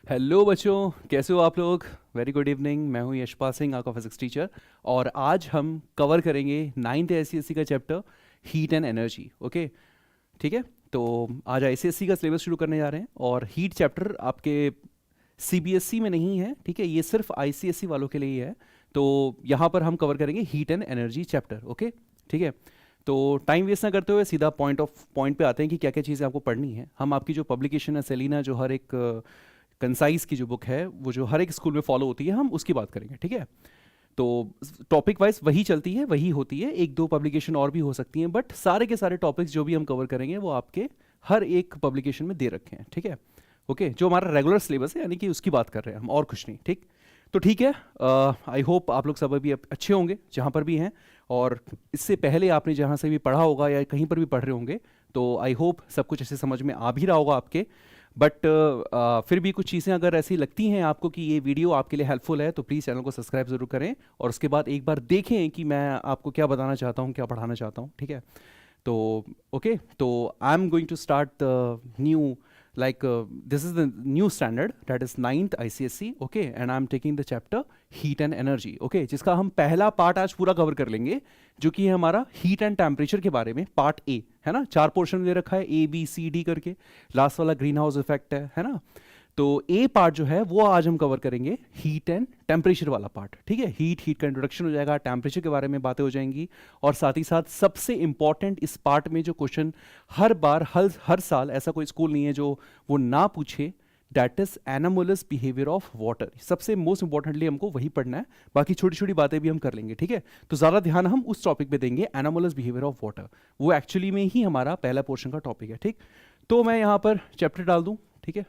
Hello बच्चों, कैसे हो आप लोग। Very good evening. मैं हूं यशपाल सिंह, आपका फिजिक्स टीचर। और आज हम कवर करेंगे 9th आईसीएससी का chapter heat and energy. Okay, ठीक है। तो आज आईसीएससी का सिलेबस शुरू करने जा रहे हैं और हीट चैप्टर आपके सीबीएसई में नहीं है, ठीक है। ये सिर्फ आईसीएससी वालों के लिए ही है। तो यहाँ पर हम कवर करेंगे heat and energy chapter. Okay, ठीक है। तो टाइम वेस्ट ना करते हुए सीधा पॉइंट पे आते हैं कि क्या क्या चीज़ें आपको पढ़नी है। हम आपकी जो पब्लिकेशन है सेलिना, जो हर एक कंसाइज की जो बुक है, वो जो हर एक स्कूल में फॉलो होती है, हम उसकी बात करेंगे, ठीक है। तो टॉपिक वाइज वही चलती है, वही होती है। एक दो पब्लिकेशन और भी हो सकती हैं, बट सारे के सारे टॉपिक्स जो भी हम कवर करेंगे वो आपके हर एक पब्लिकेशन में दे रखे हैं, ठीक है। ओके, जो हमारा रेगुलर सिलेबस है, यानी कि उसकी बात कर रहे हैं हम, और कुछ नहीं, ठीक। तो ठीक है, आई होप आप लोग सब अभी अच्छे होंगे जहाँ पर भी हैं। और इससे पहले आपने जहाँ से भी पढ़ा होगा या कहीं पर भी पढ़ रहे होंगे, तो आई होप सब कुछ ऐसे समझ में आ भी रहा होगा आपके। बट फिर भी कुछ चीज़ें अगर ऐसी लगती हैं आपको कि ये वीडियो आपके लिए हेल्पफुल है, तो प्लीज़ चैनल को सब्सक्राइब ज़रूर करें और उसके बाद एक बार देखें कि मैं आपको क्या बताना चाहता हूँ, क्या पढ़ाना चाहता हूँ, ठीक है। तो ओके, तो I am going to start the new, like this is the new standard, that is 9th ICSE, okay, and I'm taking the chapter heat and energy, okay, जिसका हम पहला पार्ट आज पूरा कवर कर लेंगे, जो कि है हमारा हीट एंड टेम्परेचर के बारे में, पार्ट ए है ना। 4 पोर्शन दे रखा है, ए बी सी डी करके। लास्ट वाला ग्रीन हाउस इफेक्ट है ना। तो ए पार्ट जो है वो आज हम कवर करेंगे, हीट एंड टेम्परेचर वाला पार्ट, ठीक है। हीट का इंट्रोडक्शन हो जाएगा, टेम्परेचर के बारे में बातें हो जाएंगी, और साथ ही साथ सबसे इंपॉर्टेंट इस पार्ट में जो क्वेश्चन हर बार हर साल, ऐसा कोई स्कूल नहीं है जो वो ना पूछे, that is anomalous behaviour of water. सबसे मोस्ट इंपॉर्टेंटली हमको वही पढ़ना है, बाकी छोटी छोटी बातें भी हम कर लेंगे, ठीक है। तो ज़्यादा ध्यान हम उस टॉपिक पे देंगे, एनामोलस बिहेवियर ऑफ वाटर। वो एक्चुअली में ही हमारा पहला पोर्शन का टॉपिक है, ठीक। तो मैं यहाँ पर चैप्टर डाल दूँ, ठीक है।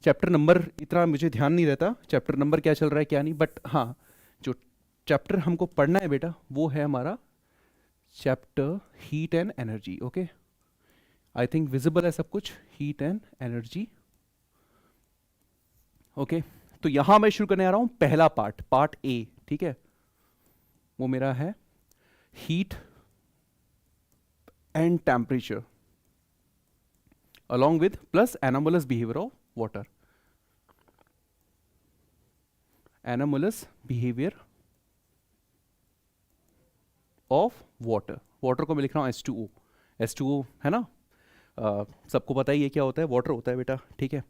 चैप्टर नंबर इतना मुझे ध्यान नहीं रहता, चैप्टर नंबर क्या चल रहा है क्या नहीं, बट हाँ, जो चैप्टर हमको पढ़ना है बेटा वो है हमारा chapter heat and energy. Okay, I think visible है सब कुछ, हीट एंड एनर्जी। ओके, तो यहां मैं शुरू करने आ रहा हूं पहला पार्ट, पार्ट ए, ठीक है। वो मेरा है heat and temperature along with plus anomalous behavior of water, anomalous behavior of water। Water को मैं लिख रहा हूँ H2O, H2O है ना। सबको पता ही है क्या होता है, वाटर होता है बेटा, ठीक है।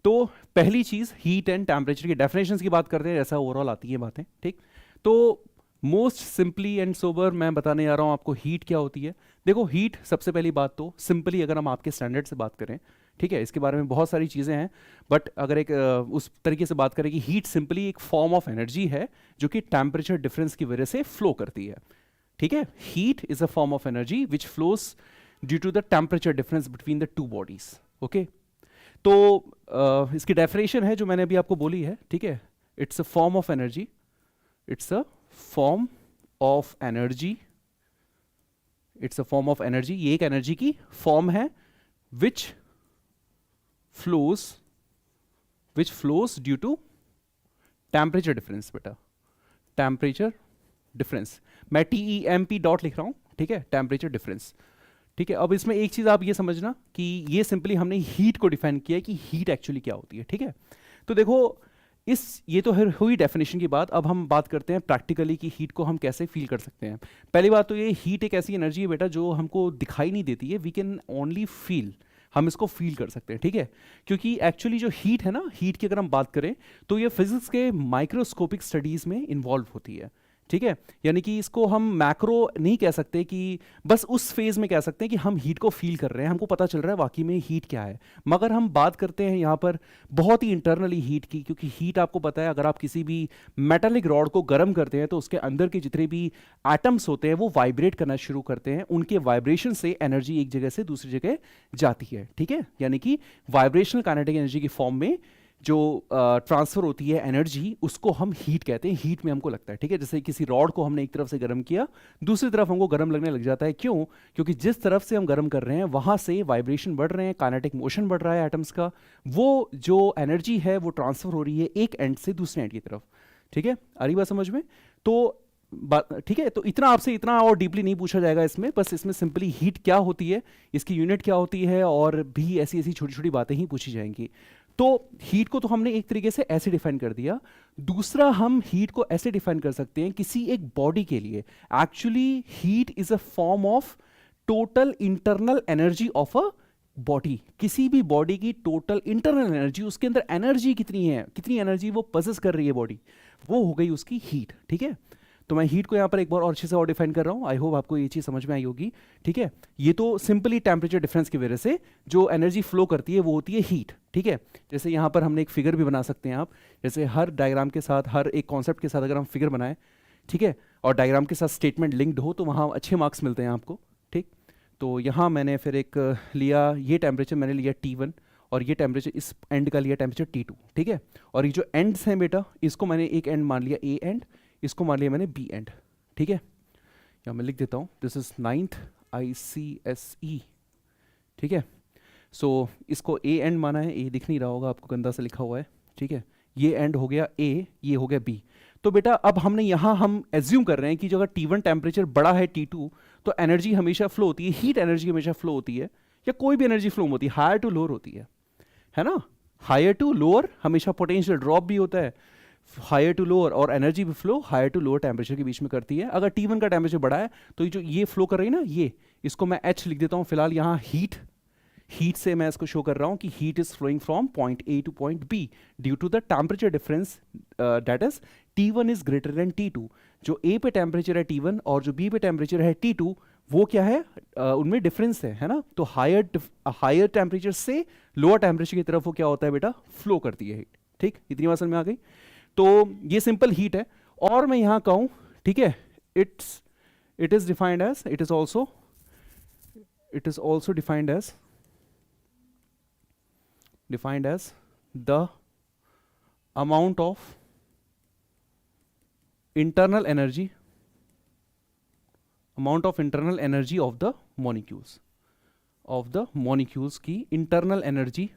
तो पहली चीज हीट एंड टेम्परेचर की डेफिनेशंस की बात करते हैं, ऐसा ओवरऑल आती है बातें, ठीक। तो मोस्ट सिंपली एंड सोबर मैं बताने जा रहा हूँ आपको हीट क्या होती है। देखो, हीट सबसे पहली बात तो सिंपली अगर हम आपके स्टैंडर्ड से बात करें, ठीक है, इसके बारे में बहुत सारी चीज़ें हैं, बट अगर एक उस तरीके से बात करें कि हीट सिंपली एक फॉर्म ऑफ एनर्जी है जो कि टेम्परेचर डिफरेंस की वजह से फ्लो करती है, ठीक है। Heat is a form of energy which flows due to the temperature difference between the two bodies. Okay, तो इसकी डेफिनेशन है जो मैंने अभी आपको बोली है, ठीक है। It's a form of energy, it's a form of energy, it's a form of energy, ये एक एनर्जी की फॉर्म है which flows due to temperature difference. बेटा, टेम्परेचर डिफरेंस, मैं TEMP डॉट लिख रहा हूं, ठीक है, टेम्परेचर डिफरेंस, ठीक है। अब इसमें एक चीज आप ये समझना कि ये सिंपली हमने हीट को डिफाइन किया है कि हीट एक्चुअली क्या होती है, ठीक है। तो देखो, ये तो हुई डेफिनेशन की बात। अब हम बात करते हैं प्रैक्टिकली कि हीट को हम कैसे फील कर सकते हैं। पहली बात तो ये, हीट एक ऐसी एनर्जी है बेटा जो हमको दिखाई नहीं देती है, वी कैन ओनली फील, हम इसको फील कर सकते हैं, ठीक है। क्योंकि एक्चुअली जो हीट है ना, हीट की अगर हम बात करें तो ये फिजिक्स के माइक्रोस्कोपिक स्टडीज में इन्वॉल्व होती है, ठीक है। यानी कि इसको हम मैक्रो नहीं कह सकते, कि बस उस फेज में कह सकते हैं कि हम हीट को फील कर रहे हैं, हमको पता चल रहा है वाकई में हीट क्या है। मगर हम बात करते हैं यहाँ पर बहुत ही इंटरनली हीट की, क्योंकि हीट आपको पता है, अगर आप किसी भी मेटालिक रॉड को गर्म करते हैं तो उसके अंदर के जितने भी एटम्स होते हैं वो वाइब्रेट करना शुरू करते हैं, उनके वाइब्रेशन से एनर्जी एक जगह से दूसरी जगह जाती है, ठीक है। यानी कि वाइब्रेशनल काइनेटिक एनर्जी की फॉर्म में जो ट्रांसफर होती है एनर्जी, उसको हम हीट कहते हैं। हीट में हमको लगता है, ठीक है, जैसे किसी रॉड को हमने एक तरफ से गर्म किया, दूसरी तरफ हमको गर्म लगने लग जाता है। क्यों? क्योंकि जिस तरफ से हम गर्म कर रहे हैं वहां से वाइब्रेशन बढ़ रहे हैं, काइनेटिक मोशन बढ़ रहा है एटम्स का, वो जो एनर्जी है वो ट्रांसफर हो रही है एक एंड से दूसरे एंड की तरफ, ठीक है। आ रही बात समझ में? तो ठीक है, तो इतना आपसे इतना और डीपली नहीं पूछा जाएगा इसमें, बस इसमें सिंपली हीट क्या होती है, इसकी यूनिट क्या होती है, और भी ऐसी ऐसी छोटी छोटी बातें ही पूछी जाएंगी। तो हीट को तो हमने एक तरीके से ऐसे डिफाइन कर दिया। दूसरा, हम हीट को ऐसे डिफाइन कर सकते हैं किसी एक बॉडी के लिए, actually heat is a form of total internal energy of a body. किसी भी बॉडी की टोटल इंटरनल एनर्जी, उसके अंदर एनर्जी कितनी है, कितनी एनर्जी वो पजेस कर रही है बॉडी, वो हो गई उसकी हीट। ठीक है, तो मैं हीट को यहाँ पर एक बार और अच्छे से और डिफाइन कर रहा हूँ। आई होप आपको ये चीज़ समझ में आई होगी। ठीक है, ये तो सिंपली टेम्परेचर डिफरेंस की वजह से जो एनर्जी फ्लो करती है वो होती है हीट। ठीक है, जैसे यहाँ पर हमने एक फिगर भी बना सकते हैं आप, जैसे हर डायग्राम के साथ, हर एक कॉन्सेप्ट के साथ अगर हम फिगर बनाएं, ठीक है, और डायग्राम के साथ स्टेटमेंट लिंक्ड हो तो वहाँ अच्छे मार्क्स मिलते हैं आपको। ठीक, तो यहाँ मैंने फिर एक लिया, ये टेम्परेचर मैंने लिया T1 और ये टेम्परेचर इस एंड का लिया टेम्परेचर T2। ठीक है, और ये जो एंड्स हैं बेटा, इसको मैंने एक एंड मान लिया A एंड, इसको मान लिया मैंने B एंड। ठीक है, या मैं लिख देता हूँ, दिस इज 9th ICSE। ठीक है, सो इसको A एंड माना है, A दिख नहीं रहा होगा आपको, गंदा से लिखा हुआ है। ठीक है, ये एंड हो गया A, ये हो गया B। तो बेटा अब हमने यहाँ हम एज्यूम कर रहे हैं कि जो अगर T1 टेम्परेचर बड़ा है T2, तो एनर्जी हमेशा फ्लो होती है, हीट एनर्जी हमेशा फ्लो होती है, या कोई भी एनर्जी फ्लो होती है, हायर टू लोअर होती है ना। हायर टू लोअर हमेशा पोटेंशियल ड्रॉप भी होता है, हायर टू लोअर, और एनर्जी भी flow higher to lower temperature के बीच में करती है। अगर T1 का टेम्परेचर बढ़ा है तो ये जो ये फ्लो कर रही है ना, ये इसको मैं H लिख देता हूँ फिलहाल। यहाँ हीट से मैं इसको शो कर रहा हूँ कि heat is flowing from point A to point B due to the temperature difference, that is T1 is greater than T2। जो A पे टेम्परेचर है T1 और जो B पे टेम्परेचर है T2, वो क्या है, उनमें डिफरेंस है ना। तो हायर टेम्परेचर से लोअर टेम्परेचर की तरफ वो क्या होता है बेटा, फ्लो करती है हीट। ठीक, इतनी बात समझ में आ गई। तो ये सिंपल हीट है। और मैं यहां कहूं, ठीक है, it is defined as, it is also defined as the amount of internal energy of the molecules की इंटरनल एनर्जी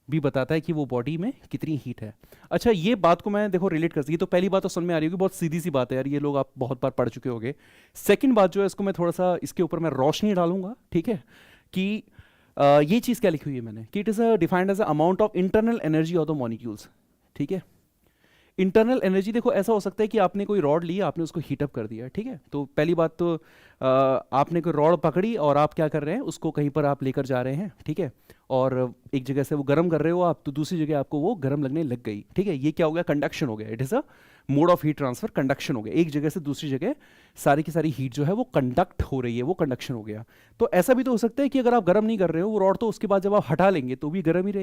भी बताता है कि वो बॉडी में कितनी हीट है। अच्छा, ये बात को मैं देखो रिलेट कर सकती, तो पहली बात तो समझ में आ रही होगी, बहुत सीधी सी बात है यार, ये लोग आप बहुत बार पढ़ चुके होंगे। सेकंड बात जो है, इसको मैं थोड़ा सा इसके ऊपर मैं रोशनी डालूंगा। ठीक है, कि ये चीज़ क्या लिखी हुई है मैंने, कि it is defined as amount of internal energy of the molecules. ठीक है, इंटरनल एनर्जी देखो ऐसा हो सकता है कि आपने कोई रॉड ली, आपने उसको हीटअप कर दिया। ठीक है, तो पहली बात तो आपने कोई रॉड पकड़ी और आप क्या कर रहे हैं, उसको कहीं पर आप लेकर जा रहे हैं। ठीक है, और एक जगह से वो गर्म कर रहे हो आप, तो दूसरी जगह आपको वो गर्म लगने लग गई। ठीक है, ये क्या हो गया, कंडक्शन हो गया। It is a mode of heat transfer, conduction हो गया। एक जगह से दूसरी जगह सारी की सारी हीट जो है वो कंडक्ट हो रही है, वो कंडक्शन हो गया। तो ऐसा भी तो हो सकता है कि अगर आप गर्म नहीं कर रहे हो वो रॉड, तो उसके बाद जब आप हटा लेंगे तो भी गर्म ही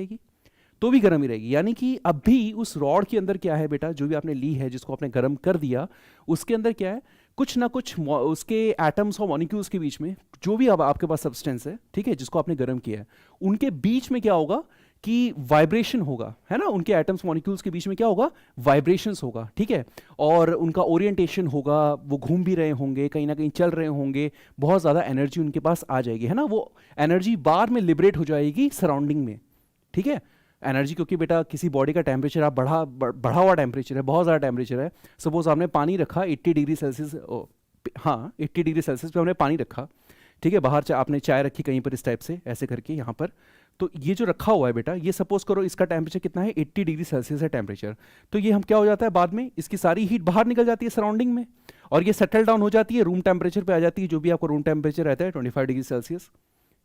रहेगी, यानी कि अब भी उस रॉड के अंदर क्या है बेटा, जो भी आपने ली है, जिसको आपने गर्म कर दिया, उसके अंदर क्या है, कुछ ना कुछ उसके एटम्स और मॉलिक्यूल्स के बीच में, जो भी अब आपके पास सब्सटेंस है, ठीक है, जिसको आपने गर्म किया है, उनके बीच में क्या होगा कि वाइब्रेशन होगा, है ना। उनके एटम्स मॉलिक्यूल्स के बीच में क्या होगा, वाइब्रेशंस होगा। ठीक है, और उनका ओरिएंटेशन होगा, वो घूम भी रहे होंगे, कहीं ना कहीं चल रहे होंगे, बहुत ज़्यादा एनर्जी उनके पास आ जाएगी, है ना। वो एनर्जी बाद में लिबरेट हो जाएगी सराउंडिंग में। ठीक है, एनर्जी, क्योंकि बेटा किसी बॉडी का टेम्परेचर आप बढ़ा हुआ टेम्परेचर है, बहुत ज़्यादा टेम्परेचर है, सपोज आपने पानी रखा 80 डिग्री सेल्सियस, हाँ 80 डिग्री सेल्सियस पे हमने पानी रखा। ठीक है, बाहर आपने चाय रखी कहीं पर इस टाइप से ऐसे करके यहाँ पर, तो ये जो रखा हुआ है बेटा, ये सपोज करो इसका टेम्परेचर कितना है, 80 डिग्री सेल्सियस है टेम्परेचर। तो ये हम क्या हो जाता है, बाद में इसकी सारी हीट बाहर निकल जाती है सराउंडिंग में, और ये सेटल डाउन हो जाती है, रूम टेम्परेचर पे आ जाती है, जो भी आपको रूम टेम्परेचर रहता है 25 डिग्री सेल्सियस।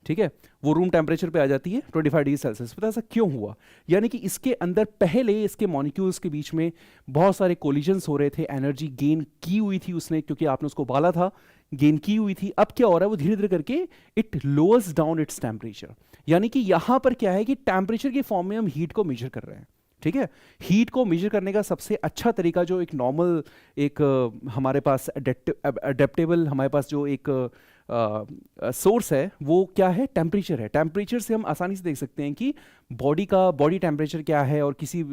ठीक है, वो रूम टेम्परेचर पे आ जाती है 25 डिग्री सेल्सियस। पता ऐसा क्यों हुआ, यानी कि इसके अंदर पहले इसके मॉलिक्यूल्स के बीच में बहुत सारे कोलिजन्स हो रहे थे, एनर्जी गेन की हुई थी उसने, क्योंकि आपने उसको उबाला था, गेन की हुई थी। अब क्या हो रहा है, वो धीरे धीरे करके it lowers down its temperature, यानी कि यहां पर क्या है कि टेम्परेचर के फॉर्म में हम हीट को मेजर कर रहे हैं। ठीक है, हीट को मेजर करने का सबसे अच्छा तरीका, जो एक नॉर्मल एक हमारे पास अडेप्टेबल हमारे पास जो एक सोर्स है, वो क्या है, टेम्परेचर है। टेम्परेचर से हम आसानी से देख सकते हैं कि बॉडी टेम्परेचर क्या है, और किसी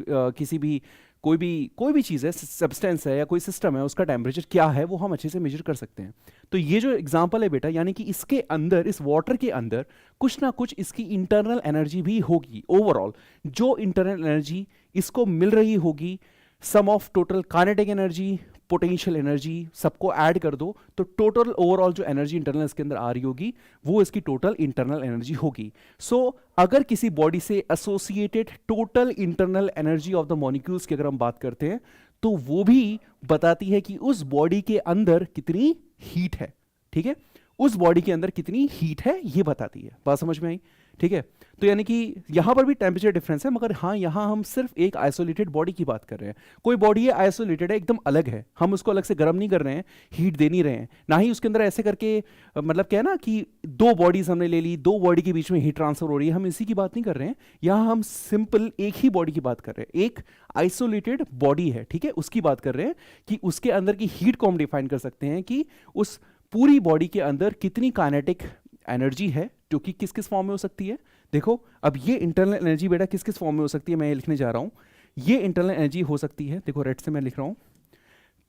भी कोई भी चीज़ है, सब्सटेंस है या कोई सिस्टम है, उसका टेम्परेचर क्या है, वो हम अच्छे से मेजर कर सकते हैं। तो ये जो एग्जांपल है बेटा, यानी कि इसके अंदर, इस वाटर के अंदर कुछ ना कुछ इसकी इंटरनल एनर्जी भी होगी। ओवरऑल जो इंटरनल एनर्जी इसको मिल रही होगी sum of total kinetic energy, potential energy, सबको ऐड कर दो तो टोटल ओवरऑल जो एनर्जी इंटरनल इसके अंदर आ रही होगी वो इसकी टोटल इंटरनल एनर्जी होगी। सो अगर किसी बॉडी से associated total internal energy of the molecules की अगर हम बात करते हैं तो वो भी बताती है कि उस बॉडी के अंदर कितनी हीट है। ठीक है, उस बॉडी के अंदर कितनी हीट है ये बताती है। बात समझ में आई? ठीक है, तो यानी कि यहां पर भी टेम्परेचर डिफरेंस है, मगर हाँ यहां हम सिर्फ एक आइसोलेटेड बॉडी की बात कर रहे हैं। कोई बॉडी है आइसोलेटेड है, एकदम अलग है, हम उसको अलग से गर्म नहीं कर रहे हैं, हीट दे नहीं रहे हैं, ना ही उसके अंदर ऐसे करके मतलब क्या है ना कि दो बॉडीज हमने ले ली, दो बॉडी के बीच में हीट ट्रांसफर हो रही है, हम इसी की बात नहीं कर रहे हैं। यहां हम सिंपल एक ही बॉडी की बात कर रहे हैं, एक आइसोलेटेड बॉडी है, ठीक है, उसकी बात कर रहे हैं कि उसके अंदर की हीट को हम डिफाइन कर सकते हैं कि उस पूरी बॉडी के अंदर कितनी काइनेटिक एनर्जी है, जो कि किस किस फॉर्म में हो सकती है। देखो अब ये इंटरनल एनर्जी बेटा किस किस फॉर्म में हो सकती है, मैं ये लिखने जा रहा हूं। ये इंटरनल एनर्जी हो सकती है, देखो रेड से मैं लिख रहा हूं,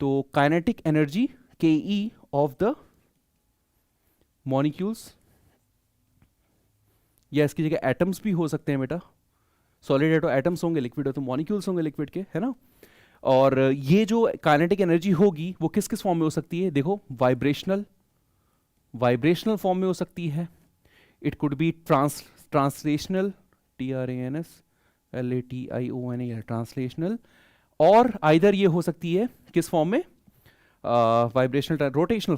तो काइनेटिक एनर्जी के ई ऑफ द मॉलिक्यूल्स, या इसकी जगह एटम्स भी हो सकते हैं बेटा। सॉलिड है तो एटम्स होंगे, लिक्विड है तो मॉलिक्यूल्स होंगे लिक्विड के, है ना। और ये जो काइनेटिक एनर्जी होगी वो किस किस फॉर्म में हो सकती है, देखो वाइब्रेशनल फॉर्म में हो सकती है, it could be translational, TRANSLATION, translational, और आइदर ये हो सकती है किस फॉर्म में, वाइब्रेशनल, रोटेशनल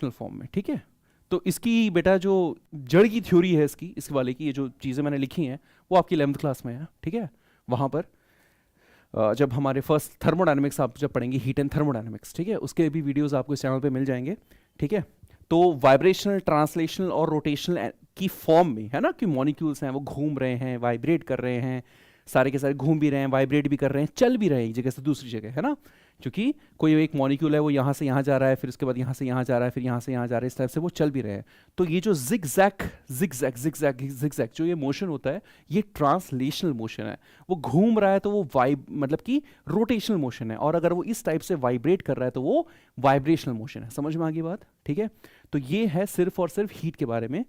फॉर्म में, ठीक है। तो इसकी बेटा जो जड़ की थ्योरी है इसकी, इस वाले की, ये जो चीज़ें मैंने लिखी हैं वो आपकी 11th क्लास में है, ठीक है। वहाँ पर जब हमारे फर्स्ट थर्मोडायनेमिक्स आप जब पढ़ेंगे, हीट एंड थर्मोडायनेमिक्स, ठीक है, उसके भी वीडियोस आपको इस चैनल पे मिल जाएंगे, ठीक है। तो वाइब्रेशनल, ट्रांसलेशनल और रोटेशनल की फॉर्म में, है ना, कि मॉलिक्यूल्स हैं वो घूम रहे हैं, वाइब्रेट कर रहे हैं, सारे के सारे घूम भी रहे हैं, वाइब्रेट भी कर रहे हैं, चल भी रहे हैं एक जगह से दूसरी जगह, है ना। क्योंकि कोई एक मॉलिक्यूल है वो यहाँ से यहाँ जा रहा है, फिर उसके बाद यहाँ से यहाँ जा रहा है, फिर यहाँ से यहाँ जा रहा है, इस टाइप से वो चल भी रहे हैं। तो ये जो जिगजैग जो ये मोशन होता है, ये ट्रांसलेशनल मोशन है। वो घूम रहा है तो वो मतलब कि रोटेशनल मोशन है, और अगर वो इस टाइप से वाइब्रेट कर रहा है तो वो वाइब्रेशनल मोशन है। समझ में आ गई बात? ठीक है, तो ये है सिर्फ और सिर्फ हीट के बारे में।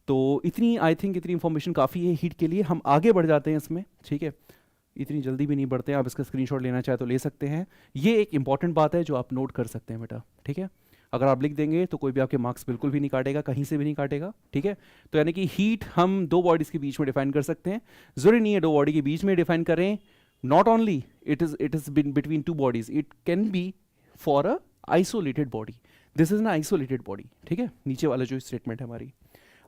तो इतनी, आई थिंक इतनी इंफॉर्मेशन काफ़ी है हीट के लिए। हम आगे बढ़ जाते हैं इसमें, ठीक है, इतनी जल्दी भी नहीं बढ़ते हैं, आप इसका स्क्रीनशॉट लेना चाहे तो ले सकते हैं। ये एक इंपॉर्टेंट बात है जो आप नोट कर सकते हैं बेटा, ठीक है। अगर आप लिख देंगे तो कोई भी आपके मार्क्स बिल्कुल भी नहीं काटेगा, कहीं से भी नहीं काटेगा, ठीक है। तो यानी कि हीट हम दो बॉडीज़ के बीच में डिफाइन कर सकते हैं, ज़रूरी नहीं है दो बॉडी के बीच में डिफाइन करें। Not only it is between two bodies, it can be for a isolated body. This is an isolated body, ठीक है। नीचे वाला जो स्टेटमेंट है हमारी।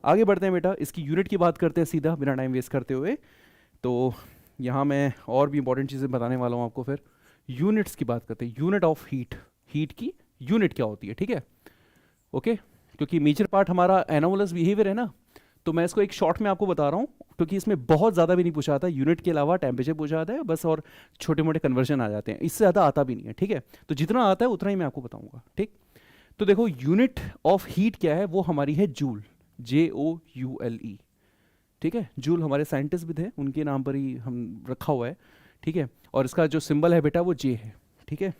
आगे बढ़ते हैं बेटा, इसकी यूनिट की बात करते हैं सीधा, बिना टाइम वेस्ट करते हुए। तो यहाँ मैं और भी इंपॉर्टेंट चीज़ें बताने वाला हूँ आपको। फिर यूनिट्स की बात करते हैं, यूनिट ऑफ हीट, हीट की यूनिट क्या होती है, ठीक है, ओके। क्योंकि मेजर पार्ट हमारा एनोमलस बिहेवियर है ना, तो मैं इसको एक शॉर्ट में आपको बता रहा हूँ, क्योंकि इसमें बहुत ज़्यादा भी नहीं पूछा जाता, यूनिट के अलावा टेम्परेचर पूछा जाता है बस, और छोटे मोटे कन्वर्जन आ जाते हैं, इससे ज़्यादा आता भी नहीं है, ठीक है। तो जितना आता है उतना ही मैं आपको बताऊँगा, ठीक। तो देखो यूनिट ऑफ हीट क्या है, वो हमारी है जूल, JOULE, ठीक है। जूल हमारे साइंटिस्ट भी थे, उनके नाम पर ही हम रखा हुआ है, ठीक है। और इसका जो सिंबल है बेटा वो J है, ठीक है।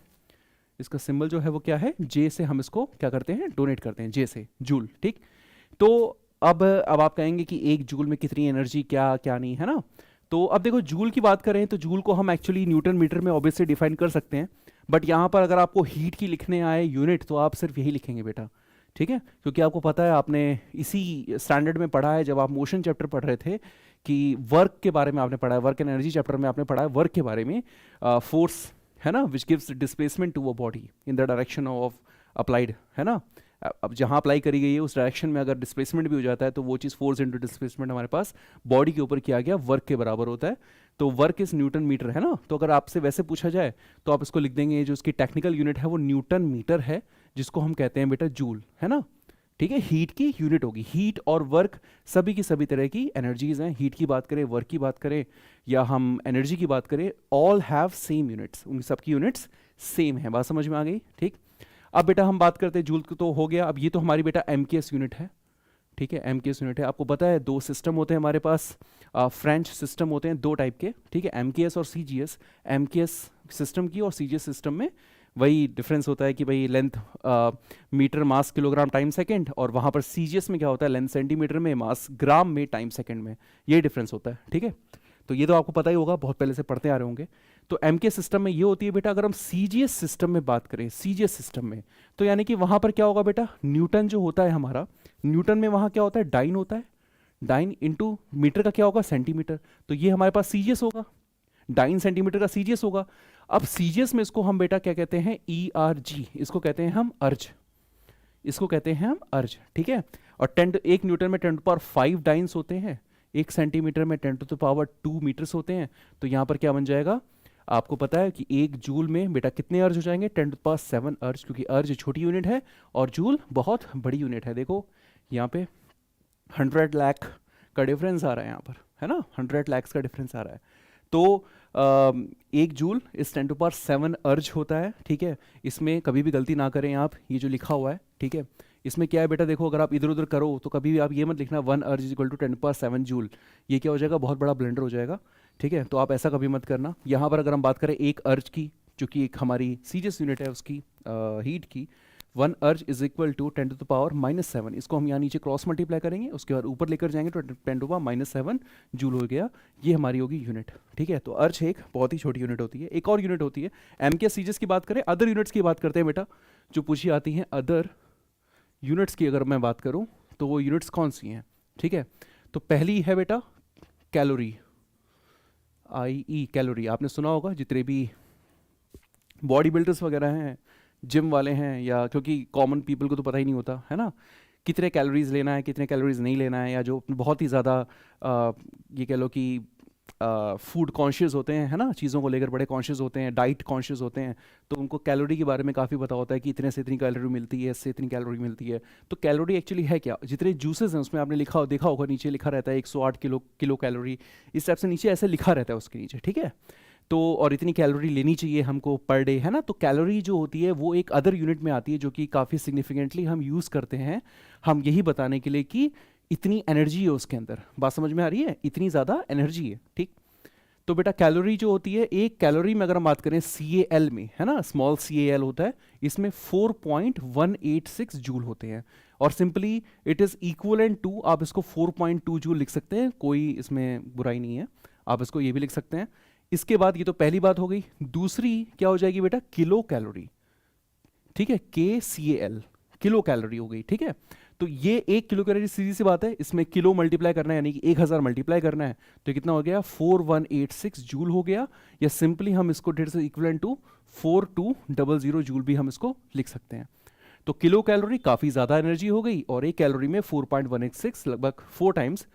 इसका सिंबल जो है वो क्या है, J से हम इसको क्या करते हैं, डोनेट करते हैं, J से, जूल, ठीक। तो अब आप कहेंगे कि एक जूल में कितनी एनर्जी, क्या क्या नहीं, है ना। तो अब देखो जूल की बात करें तो जूल को हम एक्चुअली न्यूटन मीटर में ऑब्वियसली डिफाइन कर सकते हैं, बट यहाँ पर अगर आपको हीट की लिखने आए यूनिट तो आप सिर्फ यही लिखेंगे बेटा, ठीक है। क्योंकि आपको पता है, आपने इसी स्टैंडर्ड में पढ़ा है जब आप मोशन चैप्टर पढ़ रहे थे, कि वर्क के बारे में आपने पढ़ा है, वर्क एंड एनर्जी चैप्टर में आपने पढ़ा है वर्क के बारे में, फोर्स है ना, which gives displacement to a body in the direction of applied, है ना। अब जहाँ अप्लाई करी गई है उस डायरेक्शन में अगर डिस्प्लेसमेंट भी हो जाता है तो वो चीज़ फोर्स इंटू डिस्प्लेसमेंट हमारे पास बॉडी के ऊपर किया गया वर्क के बराबर होता है। तो वर्क इज न्यूटन मीटर, है ना। तो अगर आपसे वैसे पूछा जाए तो आप इसको लिख देंगे, जो इसकी टेक्निकल यूनिट है वो न्यूटन मीटर है, जिसको हम कहते हैं बेटा जूल, है ना, ठीक है। हीट की यूनिट होगी, हीट और वर्क सभी की सभी तरह की एनर्जीज हैं, हीट की बात करें, वर्क की बात करें, या हम एनर्जी की बात करें, ऑल हैव सेम यूनिट्स, उन सबकी यूनिट्स सेम है। बात समझ में आ गई, ठीक। अब बेटा हम बात करते हैं जूल तो हो गया, अब ये तो हमारी बेटा MKS यूनिट है, ठीक है। MKS यूनिट है, आपको पता है दो सिस्टम होते हैं हमारे पास, फ्रेंच सिस्टम होते हैं दो टाइप के, ठीक है, MKS और CGS। MKS सिस्टम की और CGS सिस्टम में वही डिफरेंस होता है कि भाई लेंथ मीटर मास किलोग्राम टाइम सेकंड, और वहाँ पर CGS में क्या होता है, लेंथ सेंटीमीटर में, मास ग्राम में, टाइम सेकंड में, ये डिफरेंस होता है, ठीक है। तो ये तो आपको पता ही होगा, बहुत पहले से पढ़ते आ रहे होंगे। तो एम के सिस्टम में ये होती है बेटा, अगर हम सीजीएस सिस्टम में बात करें, सीजीएस सिस्टम में, तो यानी कि वहां पर क्या होगा बेटा, न्यूटन जो होता है हमारा, न्यूटन में वहां क्या होता है, डाइन होता है, डाइन इंटू मीटर का क्या होगा, सेंटीमीटर। तो ये हमारे पास सीजीएस होगा, डाइन सेंटीमीटर का सीजीएस होगा। अब सीजीएस में इसको हम बेटा क्या कहते हैं, ई आर जी, इसको कहते हैं हम अर्ज, इसको कहते हैं हम अर्ज, ठीक है। और 1 न्यूटन में 10⁵ डाइन्स होते हैं, 1 सेंटीमीटर में 10⁻² मीटर्स होते हैं। तो यहाँ पर क्या बन जाएगा, आपको पता है कि 1 जूल में बेटा कितने अर्ज हो जाएंगे, 10⁻7 अर्ज, क्योंकि अर्ज छोटी यूनिट है और जूल बहुत बड़ी यूनिट है। देखो यहाँ पे 100 लाख का डिफरेंस आ रहा है यहाँ पर, है ना, 100 लाख का डिफरेंस आ रहा है। तो 1 जूल इस 10⁻7 अर्ज होता है, ठीक है। इसमें कभी भी गलती ना करें आप, ये जो लिखा हुआ है, ठीक है, इसमें क्या है बेटा, देखो अगर आप इधर उधर करो तो कभी भी आप ये मत लिखना 1 अर्ज इज इक्वल टू 10⁻7 जूल, ये क्या हो जाएगा, बहुत बड़ा ब्लेंडर हो जाएगा, ठीक है। तो आप ऐसा कभी मत करना। यहाँ पर अगर हम बात करें 1 अर्ज की, जो कि एक हमारी सीजीएस यूनिट है उसकी हीट की, 1 अर्ज इज इक्वल टू 10⁻⁻7, इसको हम यहाँ नीचे क्रॉस मल्टीप्लाई करेंगे, उसके बाद ऊपर लेकर जाएंगे तो 10⁻⁻7 जूल हो गया, ये हमारी होगी यूनिट, ठीक है। तो अर्ज एक बहुत ही छोटी यूनिट होती है। एक और यूनिट होती है एम के सीजीएस की बात करें, अदर यूनिट्स की बात करते हैं बेटा, जो पूछी आती हैं अदर यूनिट्स की अगर मैं बात करूं तो वो यूनिट्स कौन सी हैं, ठीक है। तो पहली है बेटा कैलोरी, IE कैलोरी, आपने सुना होगा, जितने भी बॉडी बिल्डर्स वगैरह हैं, जिम वाले हैं, या क्योंकि कॉमन पीपल को तो पता ही नहीं होता है ना, कितने कैलोरीज लेना है, कितने कैलोरीज नहीं लेना है, या जो बहुत ही ज़्यादा ये कह लो कि फूड कॉन्शियस होते हैं, है ना, चीज़ों को लेकर बड़े कॉन्शियस होते हैं, डाइट कॉन्शियस होते हैं, तो उनको कैलोरी के बारे में काफ़ी पता होता है कि इतने से इतनी कैलोरी मिलती है, इससे इतनी कैलोरी मिलती है। तो कैलोरी एक्चुअली है क्या, जितने जूसेस हैं उसमें आपने देखा होगा नीचे लिखा रहता है 108 किलो कैलोरी, इस टाइप से नीचे ऐसे लिखा रहता है उसके नीचे, ठीक है। तो और इतनी कैलोरी लेनी चाहिए हमको पर डे, है ना। तो कैलोरी जो होती है वो एक अदर यूनिट में आती है, जो कि काफ़ी सिग्निफिकेंटली हम यूज़ करते हैं, हम यही बताने के लिए कि इतनी एनर्जी है उसके अंदर। बात समझ में आ रही है, इतनी ज़्यादा एनर्जी है, ठीक। तो बेटा कैलोरी जो होती है, एक कैलोरी में अगर हम बात करें CAL में, है ना, स्मॉल CAL होता है, इसमें 4.186 जूल होते हैं। और simply it is equivalent to, आप इसको 4.2 जूल लिख सकते हैं, कोई इसमें बुराई नहीं है, आप इसको ये भी लिख सकते हैं। इसके बाद ये तो पहली बात हो गई, दूसरी क्या हो जाएगी बेटा, किलो कैलोरी, ठीक है, KCAL, किलो कैलोरी हो गई, ठीक है। तो ये 1 किलो कैलोरी सीधी सी बात है, इसमें किलो मल्टीप्लाई करना है, यानी कि 1000 मल्टीप्लाई करना है, तो कितना हो गया, 4186 जूल हो गया। या सिंपली हम इसको डेढ़ से इक्वलेंट टू 4200 जूल भी हम इसको लिख सकते हैं। तो किलो कैलोरी काफ़ी ज़्यादा एनर्जी हो गई, और 1 कैलोरी में 4.186, लगभग 4 टाइम्स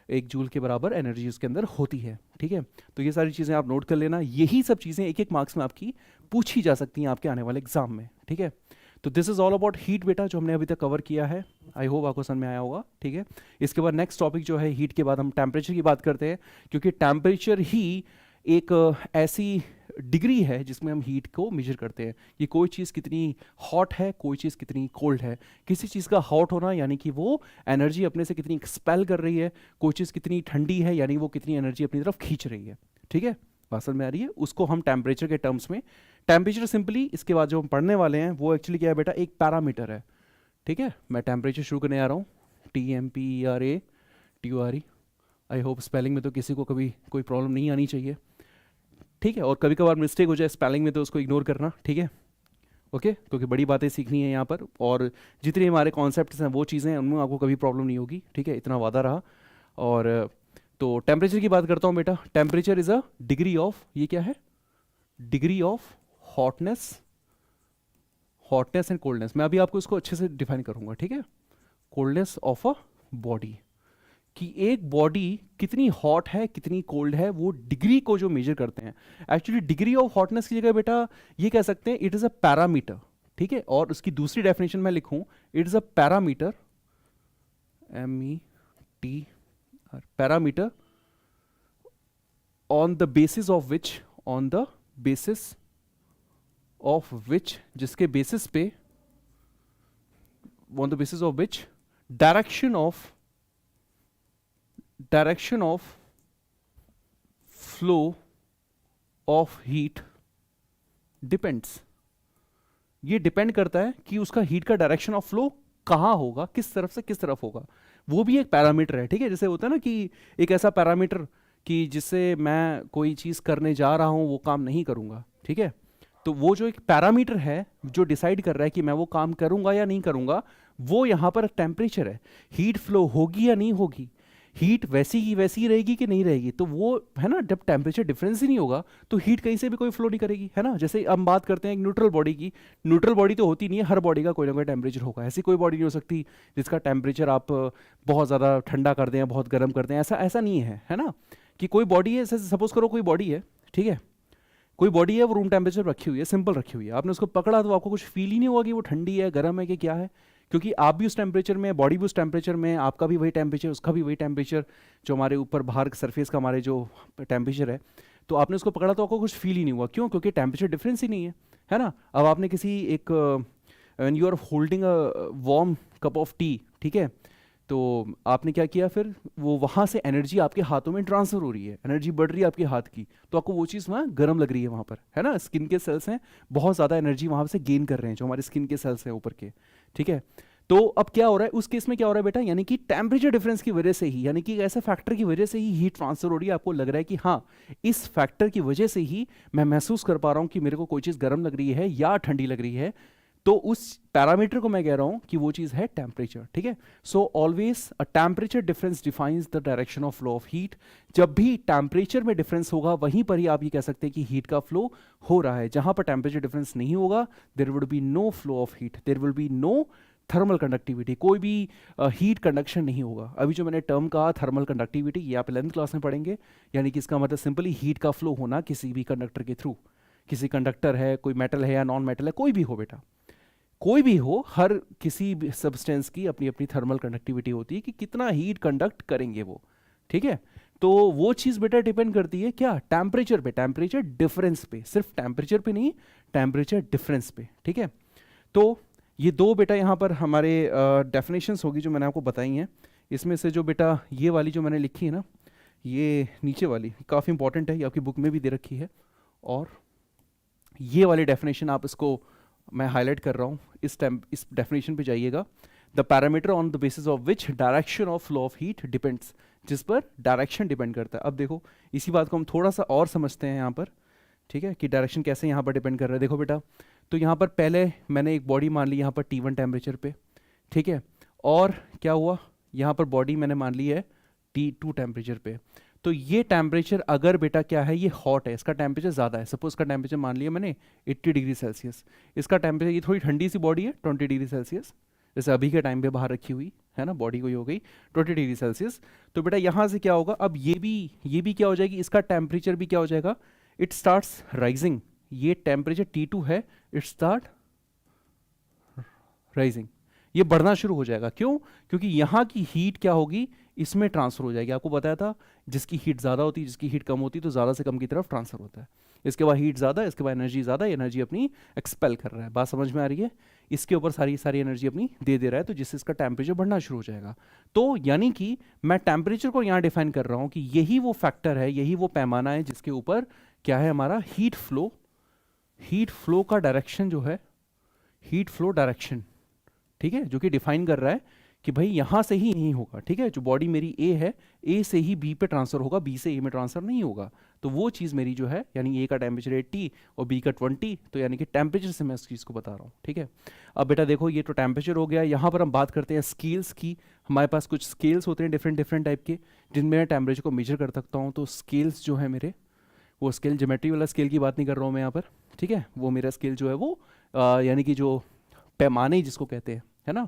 1 जूल के बराबर एनर्जी उसके अंदर होती है, ठीक है। तो ये सारी चीज़ें आप नोट कर लेना, यही सब चीज़ें एक एक मार्क्स में आपकी पूछी जा सकती हैं आपके आने वाले एग्जाम में, ठीक है। तो this is all about heat बेटा, जो हमने अभी तक कवर किया है, आई होप आपको समझ में आया होगा, ठीक है। इसके बाद नेक्स्ट टॉपिक जो है हीट के बाद हम टेम्परेचर की बात करते हैं, क्योंकि टेम्परेचर ही एक ऐसी डिग्री है जिसमें हम हीट को मेजर करते हैं कि कोई चीज़ कितनी हॉट है, कोई चीज़ कितनी कोल्ड है। किसी चीज़ का हॉट होना यानी कि वो एनर्जी अपने से कितनी एक्सपेल कर रही है, कोई चीज़ कितनी ठंडी है यानी वो कितनी एनर्जी अपनी तरफ खींच रही है, ठीक है, बात समझ में आ रही है। उसको हम टेम्परेचर के टर्म्स में, टेम्परेचर सिंपली इसके बाद जो हम पढ़ने वाले हैं वो एक्चुअली क्या है बेटा, एक पैरामीटर है, ठीक है। मैं टेम्परेचर शुरू करने आ रहा हूँ, TMPERATURE, आई होप स्पेलिंग में तो किसी को कभी कोई प्रॉब्लम नहीं आनी चाहिए, ठीक है। और कभी कभार मिस्टेक हो जाए स्पेलिंग में तो उसको इग्नोर करना, ठीक है, ओके, क्योंकि बड़ी बातें सीखनी है यहाँ पर, और जितने हमारे कॉन्सेप्ट्स हैं वो चीज़ें हैं उनमें आपको कभी प्रॉब्लम नहीं होगी, ठीक है, इतना वादा रहा। और तो टेम्परेचर की बात करता हूँ बेटा, temperature is a degree of, ये क्या है, degree of hotness, hotness and coldness. मैं अभी आपको इसको अच्छे से डिफाइन करूँगा, ठीक है। कोल्डनेस ऑफ अ बॉडी, कि एक बॉडी कितनी हॉट है कितनी कोल्ड है, वो डिग्री को जो मेजर करते हैं। एक्चुअली डिग्री ऑफ हॉटनेस की जगह बेटा ये कह सकते हैं इट इज़ अ पैरामीटर, ठीक है। और उसकी दूसरी डेफिनेशन मैं लिखूं, it is a parameter, MET, parameter on the basis of which, on the basis of which, जिसके बेसिस पे, on the basis of which direction of flow of heat depends. ये डिपेंड करता है कि उसका हीट का डायरेक्शन ऑफ फ्लो कहाँ होगा, किस तरफ से किस तरफ होगा, वो भी एक पैरामीटर है, ठीक है। जैसे होता है ना कि एक ऐसा पैरामीटर कि जिससे मैं कोई चीज़ करने जा रहा हूँ वो काम नहीं करूँगा, ठीक है। तो वो जो एक पैरामीटर है जो डिसाइड कर रहा है कि मैं वो काम करूँगा या नहीं करूँगा, वो यहाँ पर टेम्परेचर है। हीट फ्लो होगी या नहीं होगी, हीट वैसी की वैसी रहेगी कि नहीं रहेगी, तो वो है ना, जब टेम्परेचर डिफरेंस ही नहीं होगा तो हीट कहीं से भी कोई फ्लो नहीं करेगी, है ना। जैसे हम बात करते हैं एक न्यूट्रल बॉडी की, न्यूट्रल बॉडी तो होती नहीं है, हर बॉडी का कोई ना कोई टेम्परेचर होगा। ऐसी कोई बॉडी नहीं हो सकती जिसका टेम्परेचर आप बहुत ज़्यादा ठंडा कर दें, बहुत गर्म कर दें, ऐसा ऐसा नहीं है ना। कि कोई बॉडी है, सपोज करो कोई बॉडी है, ठीक है, कोई बॉडी है वो रूम टेम्परेचर रखी हुई है, सिंपल रखी हुई है, आपने उसको पकड़ा तो आपको कुछ फील ही नहीं होगा कि वो ठंडी है, गर्म है, कि क्या है, क्योंकि आप भी उस टेम्परेचर में, बॉडी भी उस टेम्परेचर में, आपका भी वही टेम्परेचर, उसका भी वही टेम्परेचर, जो हमारे ऊपर बाहर सरफेस का हमारे जो टेम्परेचर है, तो आपने उसको पकड़ा तो आपको कुछ फील ही नहीं हुआ। क्यों? क्योंकि टेम्परेचर डिफरेंस ही नहीं है ना। अब आपने किसी एक when you are holding a warm cup of tea, ठीक है, तो आपने क्या किया, फिर वो वहाँ से एनर्जी आपके हाथों में ट्रांसफर हो रही है, एनर्जी बढ़ रही है आपके हाथ की, तो आपको वो चीज़ वहाँ गर्म लग रही है वहाँ पर, है ना। स्किन के सेल्स हैं, बहुत ज़्यादा एनर्जी वहाँ से गेन कर रहे हैं जो हमारे स्किन के सेल्स हैं ऊपर के, ठीक है। तो अब क्या हो रहा है उस केस में, क्या हो रहा है बेटा, यानी कि टेम्परेचर डिफरेंस की वजह से ही, यानी कि ऐसे फैक्टर की वजह से ही हीट ट्रांसफर हो रही है। आपको लग रहा है कि हाँ, इस फैक्टर की वजह से ही मैं महसूस कर पा रहा हूँ कि मेरे को कोई चीज़ गर्म लग रही है या ठंडी लग रही है, तो उस पैरामीटर को मैं कह रहा हूं कि वो चीज है टेम्परेचर, ठीक है। So always a temperature difference defines the direction of flow of heat. जब भी टेम्परेचर में डिफरेंस होगा वहीं पर ही आप ये कह सकते हैं कि हीट का फ्लो हो रहा है। जहां पर टेम्परेचर डिफरेंस नहीं होगा, there would be no flow of heat, there will be no thermal conductivity, कोई भी हीट कंडक्शन नहीं होगा। अभी जो मैंने टर्म कहा थर्मल कंडक्टिविटी, ये आप 11th क्लास में पढ़ेंगे, यानी कि इसका मतलब सिंपली हीट का फ्लो होना किसी भी कंडक्टर के थ्रू। किसी कंडक्टर है, कोई मेटल है या नॉन मेटल है, कोई भी हो बेटा, कोई भी हो, हर किसी भी सब्सटेंस की अपनी अपनी थर्मल कंडक्टिविटी होती है कि कितना हीट कंडक्ट करेंगे वो, ठीक है। तो वो चीज़ बेटा डिपेंड करती है क्या, टेम्परेचर पे, टेम्परेचर डिफरेंस पे, सिर्फ टेम्परेचर पे नहीं, टेम्परेचर डिफरेंस पे, ठीक है। तो ये दो बेटा यहाँ पर हमारे डेफिनेशंस होगी जो मैंने आपको बताई हैं। इसमें से जो बेटा ये वाली जो मैंने लिखी है ना, ये नीचे वाली काफ़ी इंपॉर्टेंट है, ये आपकी बुक में भी दे रखी है, और ये वाली डेफिनेशन आप इसको मैं हाईलाइट कर रहा हूँ, इस डेफिनेशन पे जाइएगा। The parameter on the basis of which direction of flow of heat depends, जिस पर डायरेक्शन डिपेंड करता है। अब देखो इसी बात को हम थोड़ा सा और समझते हैं यहाँ पर, ठीक है, कि डायरेक्शन कैसे यहाँ पर डिपेंड कर रहा है। देखो बेटा, तो यहाँ पर पहले मैंने एक बॉडी मान ली यहाँ पर T1 टेम्परेचर पे, ठीक है, और क्या हुआ, यहाँ पर बॉडी मैंने मान ली है T2 टेम्परेचर पे। तो ये टेम्परेचर अगर बेटा क्या है, ये हॉट है, इसका टेम्परेचर ज़्यादा है, सपोज का टेम्परेचर मान लिया मैंने 80 डिग्री सेल्सियस, इसका टेम्परेचर, ये थोड़ी ठंडी सी बॉडी है 20 डिग्री सेल्सियस, जैसे अभी के टाइम पे बाहर रखी हुई है ना, बॉडी को ही हो गई 20 डिग्री सेल्सियस। तो बेटा यहाँ से क्या होगा, अब ये भी क्या हो जाएगी, इसका टेम्परेचर भी क्या हो जाएगा, इट स्टार्ट्स राइजिंग। ये टेम्परेचर T2 है, इट स्टार्ट राइजिंग, ये बढ़ना शुरू हो जाएगा। क्यों? क्योंकि यहाँ की हीट क्या होगी, इसमें ट्रांसफर हो जाएगी। आपको बताया था जिसकी हीट ज़्यादा होती है, जिसकी हीट कम होती है, तो ज़्यादा से कम की तरफ ट्रांसफर होता है। इसके बाद हीट ज़्यादा, इसके बाद एनर्जी ज़्यादा, एनर्जी अपनी एक्सपेल कर रहा है। बात समझ में आ रही है? इसके ऊपर सारी एनर्जी अपनी दे रहा है, तो जिससे इसका टेम्परेचर बढ़ना शुरू हो जाएगा। तो यानी कि मैं टेम्परेचर को यहाँ डिफाइन कर रहा हूँ कि यही वो फैक्टर है, यही वो पैमाना है जिसके ऊपर क्या है हमारा हीट फ्लो का डायरेक्शन जो है, हीट फ्लो डायरेक्शन, ठीक है, जो कि डिफाइन कर रहा है कि भाई यहां से ही नहीं होगा, ठीक है। जो बॉडी मेरी ए है, ए से ही बी पे ट्रांसफर होगा, बी से ए में ट्रांसफर नहीं होगा। तो वो चीज़ मेरी जो है, यानी ए का टेम्परेचर 80 और बी का 20, तो यानी कि टेम्परेचर से मैं इस चीज़ को बता रहा हूँ, ठीक है। अब बेटा देखो, ये तो टेम्परेचर हो गया। यहाँ पर हम बात करते हैं स्केल्स की। हमारे पास कुछ स्केल्स होते हैं डिफरेंट टाइप के, जिनमें मैं टेम्परेचर को मेजर कर सकता हूँ। तो स्केल्स जो है मेरे, वो स्केल ज्योमेट्री वाला स्केल की बात नहीं कर रहा हूँ मैं यहाँ पर, ठीक है। वो मेरा स्केल जो है वो यानी कि जो पैमाने जिसको कहते हैं, है ना,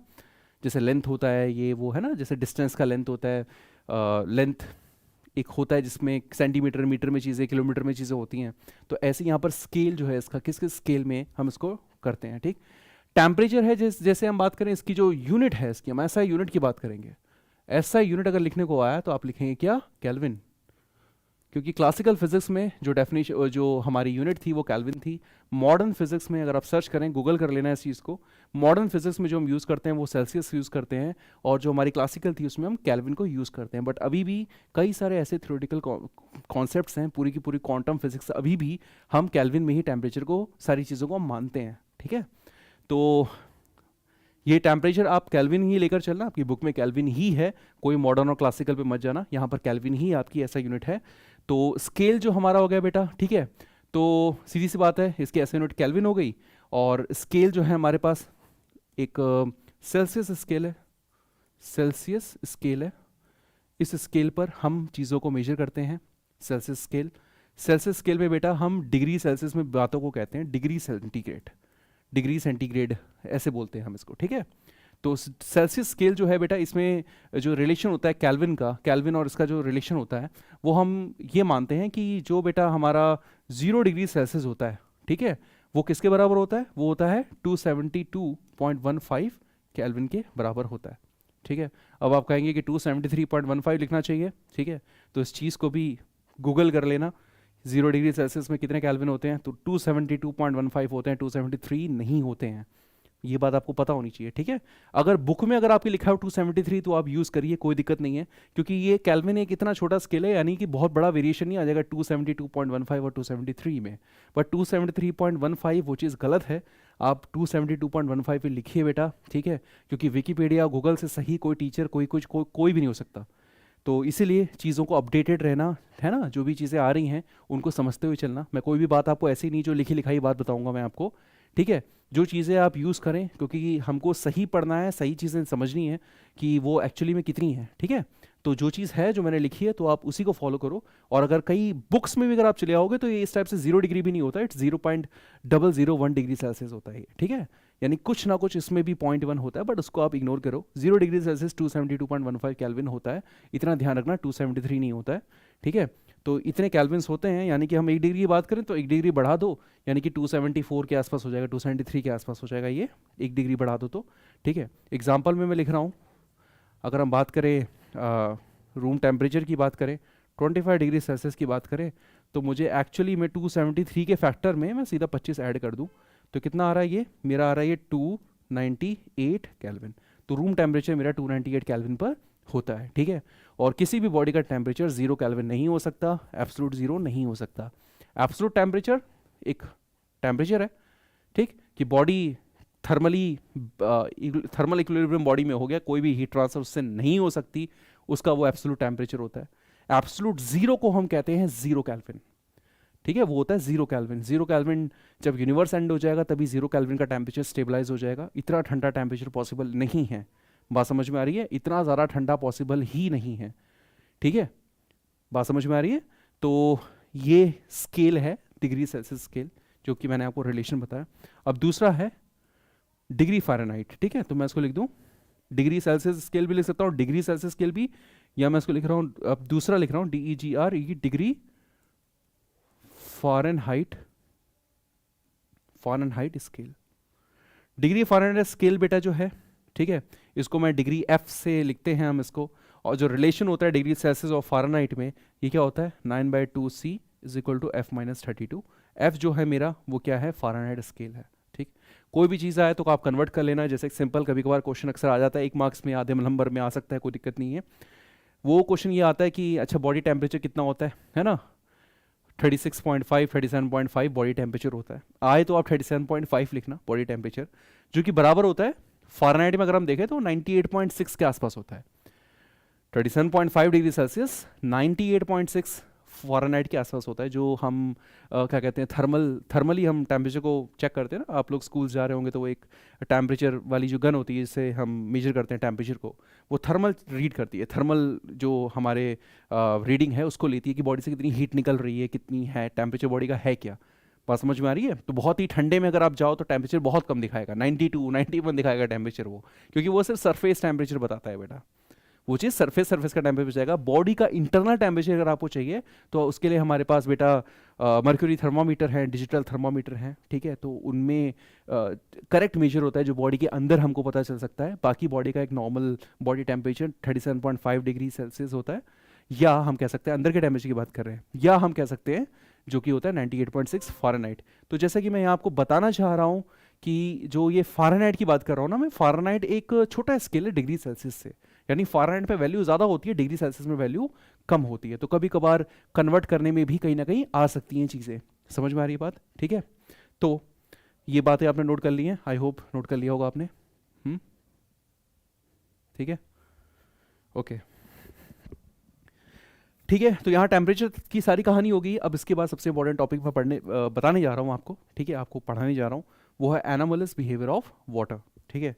जैसे लेंथ होता है ये वो, है ना, जैसे डिस्टेंस का लेंथ होता है, लेंथ एक होता है जिसमें सेंटीमीटर मीटर में चीज़ें, किलोमीटर में चीज़ें होती हैं। तो ऐसे यहाँ पर स्केल जो है इसका, किस किस स्केल में हम इसको करते हैं, ठीक। टेम्परेचर है, जैसे हम बात करें इसकी जो यूनिट है इसकी, हम ऐसा यूनिट की बात करेंगे। ऐसा यूनिट अगर लिखने को आया तो आप लिखेंगे क्या, केल्विन, क्योंकि क्लासिकल फिजिक्स में जो डेफिनेशन, जो हमारी यूनिट थी वो केल्विन थी। मॉडर्न फिजिक्स में अगर आप सर्च करें, गूगल कर लेना इस चीज़ को, मॉडर्न फिजिक्स में जो हम यूज़ करते हैं वो सेल्सियस यूज़ करते हैं, और जो हमारी क्लासिकल थी उसमें हम केल्विन को यूज़ करते हैं। बट अभी भी कई सारे ऐसे थ्योरेटिकल कॉन्सेप्ट्स हैं, पूरी की पूरी क्वांटम फिजिक्स, अभी भी हम केल्विन में ही टेम्परेचर को, सारी चीज़ों को हम मानते हैं, ठीक है। तो ये टेम्परेचर आप केल्विन ही लेकर चलना, आपकी बुक में केल्विन ही है, कोई मॉडर्न और क्लासिकल पे मत जाना, यहाँ पर केल्विन ही आपकी ऐसा यूनिट है। तो स्केल जो हमारा हो गया बेटा, ठीक है, तो सीधी सी बात है, इसकी ऐसा यूनिट केल्विन हो गई। और स्केल जो है हमारे पास एक सेल्सियस स्केल है, सेल्सियस स्केल है। इस स्केल पर हम चीज़ों को मेजर करते हैं, सेल्सियस स्केल। सेल्सियस स्केल पे बेटा हम डिग्री सेल्सियस में बातों को कहते हैं डिग्री सेंटीग्रेड, डिग्री सेंटीग्रेड ऐसे बोलते हैं हम इसको, ठीक है। तो सेल्सियस स्केल जो है बेटा, इसमें जो रिलेशन होता है केल्विन का, केल्विन और इसका जो रिलेशन होता है वो हम ये मानते हैं कि जो बेटा हमारा 0 डिग्री सेल्सियस होता है, ठीक है, वो किसके बराबर होता है, वो होता है 272.15 केल्विन के बराबर होता है, ठीक है। अब आप कहेंगे कि 273.15 लिखना चाहिए, ठीक है, तो इस चीज़ को भी गूगल कर लेना, 0 डिग्री सेल्सियस में कितने केल्विन होते हैं, तो 272.15 होते हैं, 273 नहीं होते हैं। ये बात आपको पता होनी चाहिए, ठीक है। अगर बुक में अगर आपके लिखा हो 273 तो आप यूज़ करिए, कोई दिक्कत नहीं है, क्योंकि ये केल्विन एक इतना छोटा स्केल है, यानी कि बहुत बड़ा वेरिएशन नहीं आ जाएगा 272.15 और 273 में। बट 273.15 वो चीज़ गलत है, आप 272.15 पे लिखिए बेटा, ठीक है, क्योंकि विकीपीडिया गूगल से सही कोई टीचर कोई भी नहीं हो सकता। तो इसीलिए चीज़ों को अपडेटेड रहना है ना, जो भी चीज़ें आ रही हैं उनको समझते हुए चलना। मैं कोई भी बात आपको ऐसी नहीं जो लिखी लिखाई बात बताऊंगा मैं आपको, ठीक है। जो चीज़ें आप यूज़ करें, क्योंकि हमको सही पढ़ना है, सही चीज़ें समझनी है कि वो एक्चुअली में कितनी है, ठीक है। तो जो चीज़ है जो मैंने लिखी है तो आप उसी को फॉलो करो। और अगर कई बुक्स में भी अगर आप चले आओगे तो ये इस टाइप से 0 डिग्री भी नहीं होता, इट्स 0.001 डिग्री सेल्सियस होता है, ठीक है। यानी कुछ ना कुछ इसमें भी 0.1 होता है, बट उसको आप इग्नोर करो। 0 डिग्री सेल्सियस 272.15 केल्विन होता है, इतना ध्यान रखना, 273 नहीं होता है, ठीक है। तो इतने केल्विन्स होते हैं, यानी कि हम 1 डिग्री की बात करें तो 1 डिग्री बढ़ा दो, यानी कि 274 के आसपास हो जाएगा, 273 के आसपास हो जाएगा, ये 1 डिग्री बढ़ा दो तो, ठीक है। एग्जाम्पल में मैं लिख रहा हूँ, अगर हम बात करें रूम टेम्परेचर की बात करें, 25 डिग्री सेल्सियस की बात करें, तो मुझे एक्चुअली में 273 के फैक्टर में मैं सीधा 25 ऐड कर दूँ तो कितना आ रहा है, ये मेरा आ रहा है ये 298 केल्विन। तो रूम टेम्परेचर मेरा 298 केल्विन पर होता है, ठीक है। और किसी भी बॉडी का टेम्परेचर 0 केल्विन नहीं हो सकता, एब्सोल्यूट 0 नहीं हो सकता। एब्सोल्यूट टेम्परेचर एक टेम्परेचर है, ठीक, कि body thermally thermal equilibrium body में हो गया, कोई भी हीट ट्रांसफर उससे नहीं हो सकती, उसका वो एब्सोल्यूट टेम्परेचर होता है। एब्सोल्यूट 0 को हम कहते हैं 0 केल्विन, ठीक है, वो होता है 0 केल्विन। 0 केल्विन जब यूनिवर्स एंड हो जाएगा तभी 0 केल्विन का टेम्परेचर स्टेबलाइज हो जाएगा। इतना ठंडा टेम्परेचर पॉसिबल नहीं है, बात समझ में आ रही है, इतना ज़्यादा ठंडा पॉसिबल ही नहीं है, ठीक है, बात समझ में आ रही है। तो ये स्केल है डिग्री सेल्सियस स्केल, जो कि मैंने आपको रिलेशन बताया। अब दूसरा है डिग्री फ़ारेनहाइट, ठीक है, तो मैं इसको लिख दूं, डिग्री सेल्सियस स्केल भी लिख सकता हूँ, डिग्री सेल्सियस स्केल भी, या मैं इसको लिख रहा हूँ, अब दूसरा लिख रहा हूँ DEGRE, degree Fahrenheit, Fahrenheit scale. Degree Fahrenheit scale बेटा जो है, ठीक है, इसको मैं डिग्री F से लिखते हैं हम इसको, और जो रिलेशन होता है डिग्री सेल्सियस और फ़ारेनहाइट में, ये क्या होता है, 9/2C = F-32। F जो है मेरा वो क्या है, फ़ारेनहाइट स्केल है, ठीक। कोई भी चीज़ आए तो आप कन्वर्ट कर लेना, जैसे सिंपल कभी कभार क्वेश्चन अक्सर आ जाता है, 1 मार्क्स में आधे नंबर में आ सकता है, कोई दिक्कत नहीं है। वो क्वेश्चन ये आता है कि अच्छा बॉडी टेम्परेचर कितना होता है ना, 36.5 37.5 बॉडी टेम्परेचर होता है, आए तो आप 37.5 लिखना बॉडी टेम्परेचर, जो कि बराबर होता है फ़ारेनहाइट में अगर हम देखें तो 98.6 के आसपास होता है। 37.5 डिग्री सेल्सियस 98.6 फ़ारेनहाइट के आसपास होता है, जो हम क्या कहते हैं, थर्मली हम टेम्परेचर को चेक करते हैं ना। आप लोग स्कूल जा रहे होंगे तो वो एक टेम्परेचर वाली जो गन होती है जिससे हम मेजर करते हैं टेम्परेचर को, वो थर्मल रीड करती है, थर्मल जो हमारे रीडिंग है उसको लेती है कि बॉडी से कितनी हीट निकल रही है, कितनी है टेम्परेचर बॉडी का है क्या, बात समझ में आ रही है। तो बहुत ही ठंडे में अगर आप जाओ तो टेम्परेचर बहुत कम दिखाएगा, 92 91 दिखाएगा टेम्परेचर वो, क्योंकि वो सिर्फ सरफेस टेम्परेचर बताता है बेटा, वो चीज़ सरफेस का टेम्परेचर जाएगा। बॉडी का इंटरनल टेम्परेचर अगर आपको चाहिए तो उसके लिए हमारे पास बेटा मर्क्यूरी थर्मामीटर है, डिजिटल थर्मामीटर है, ठीक है, तो उनमें करेक्ट मेजर होता है जो बॉडी के अंदर हमको पता चल सकता है। बाकी बॉडी का एक normal body temperature 37.5 degree Celsius होता है, या हम कह सकते हैं अंदर के टेम्परेचर की बात कर रहे हैं, या हम कह सकते हैं जो कि होता है 98.6 फ़ारेनहाइट। तो जैसा कि मैं यहाँ आपको बताना चाह रहा हूँ कि जो ये फ़ारेनहाइट की बात कर रहा हूँ ना मैं, फ़ारेनहाइट एक छोटा स्केल है डिग्री सेल्सियस से, यानी फ़ारेनहाइट पे वैल्यू ज़्यादा होती है, डिग्री सेल्सियस में वैल्यू कम होती है। तो कभी कभार कन्वर्ट करने में भी कहीं ना कहीं आ सकती हैं चीज़ें, समझ में आ रही है बात, ठीक है। तो ये बातें आपने नोट कर ली हैं, आई होप नोट कर लिया होगा आपने। ठीक है, ओके ठीक है। तो यहाँ टेम्परेचर की सारी कहानी होगी। अब इसके बाद सबसे इंपॉर्टेंट टॉपिक मैं बताने जा रहा हूँ आपको, ठीक है, आपको पढ़ाने जा रहा हूँ, वो है एनामोलस बिहेवियर ऑफ वाटर, ठीक है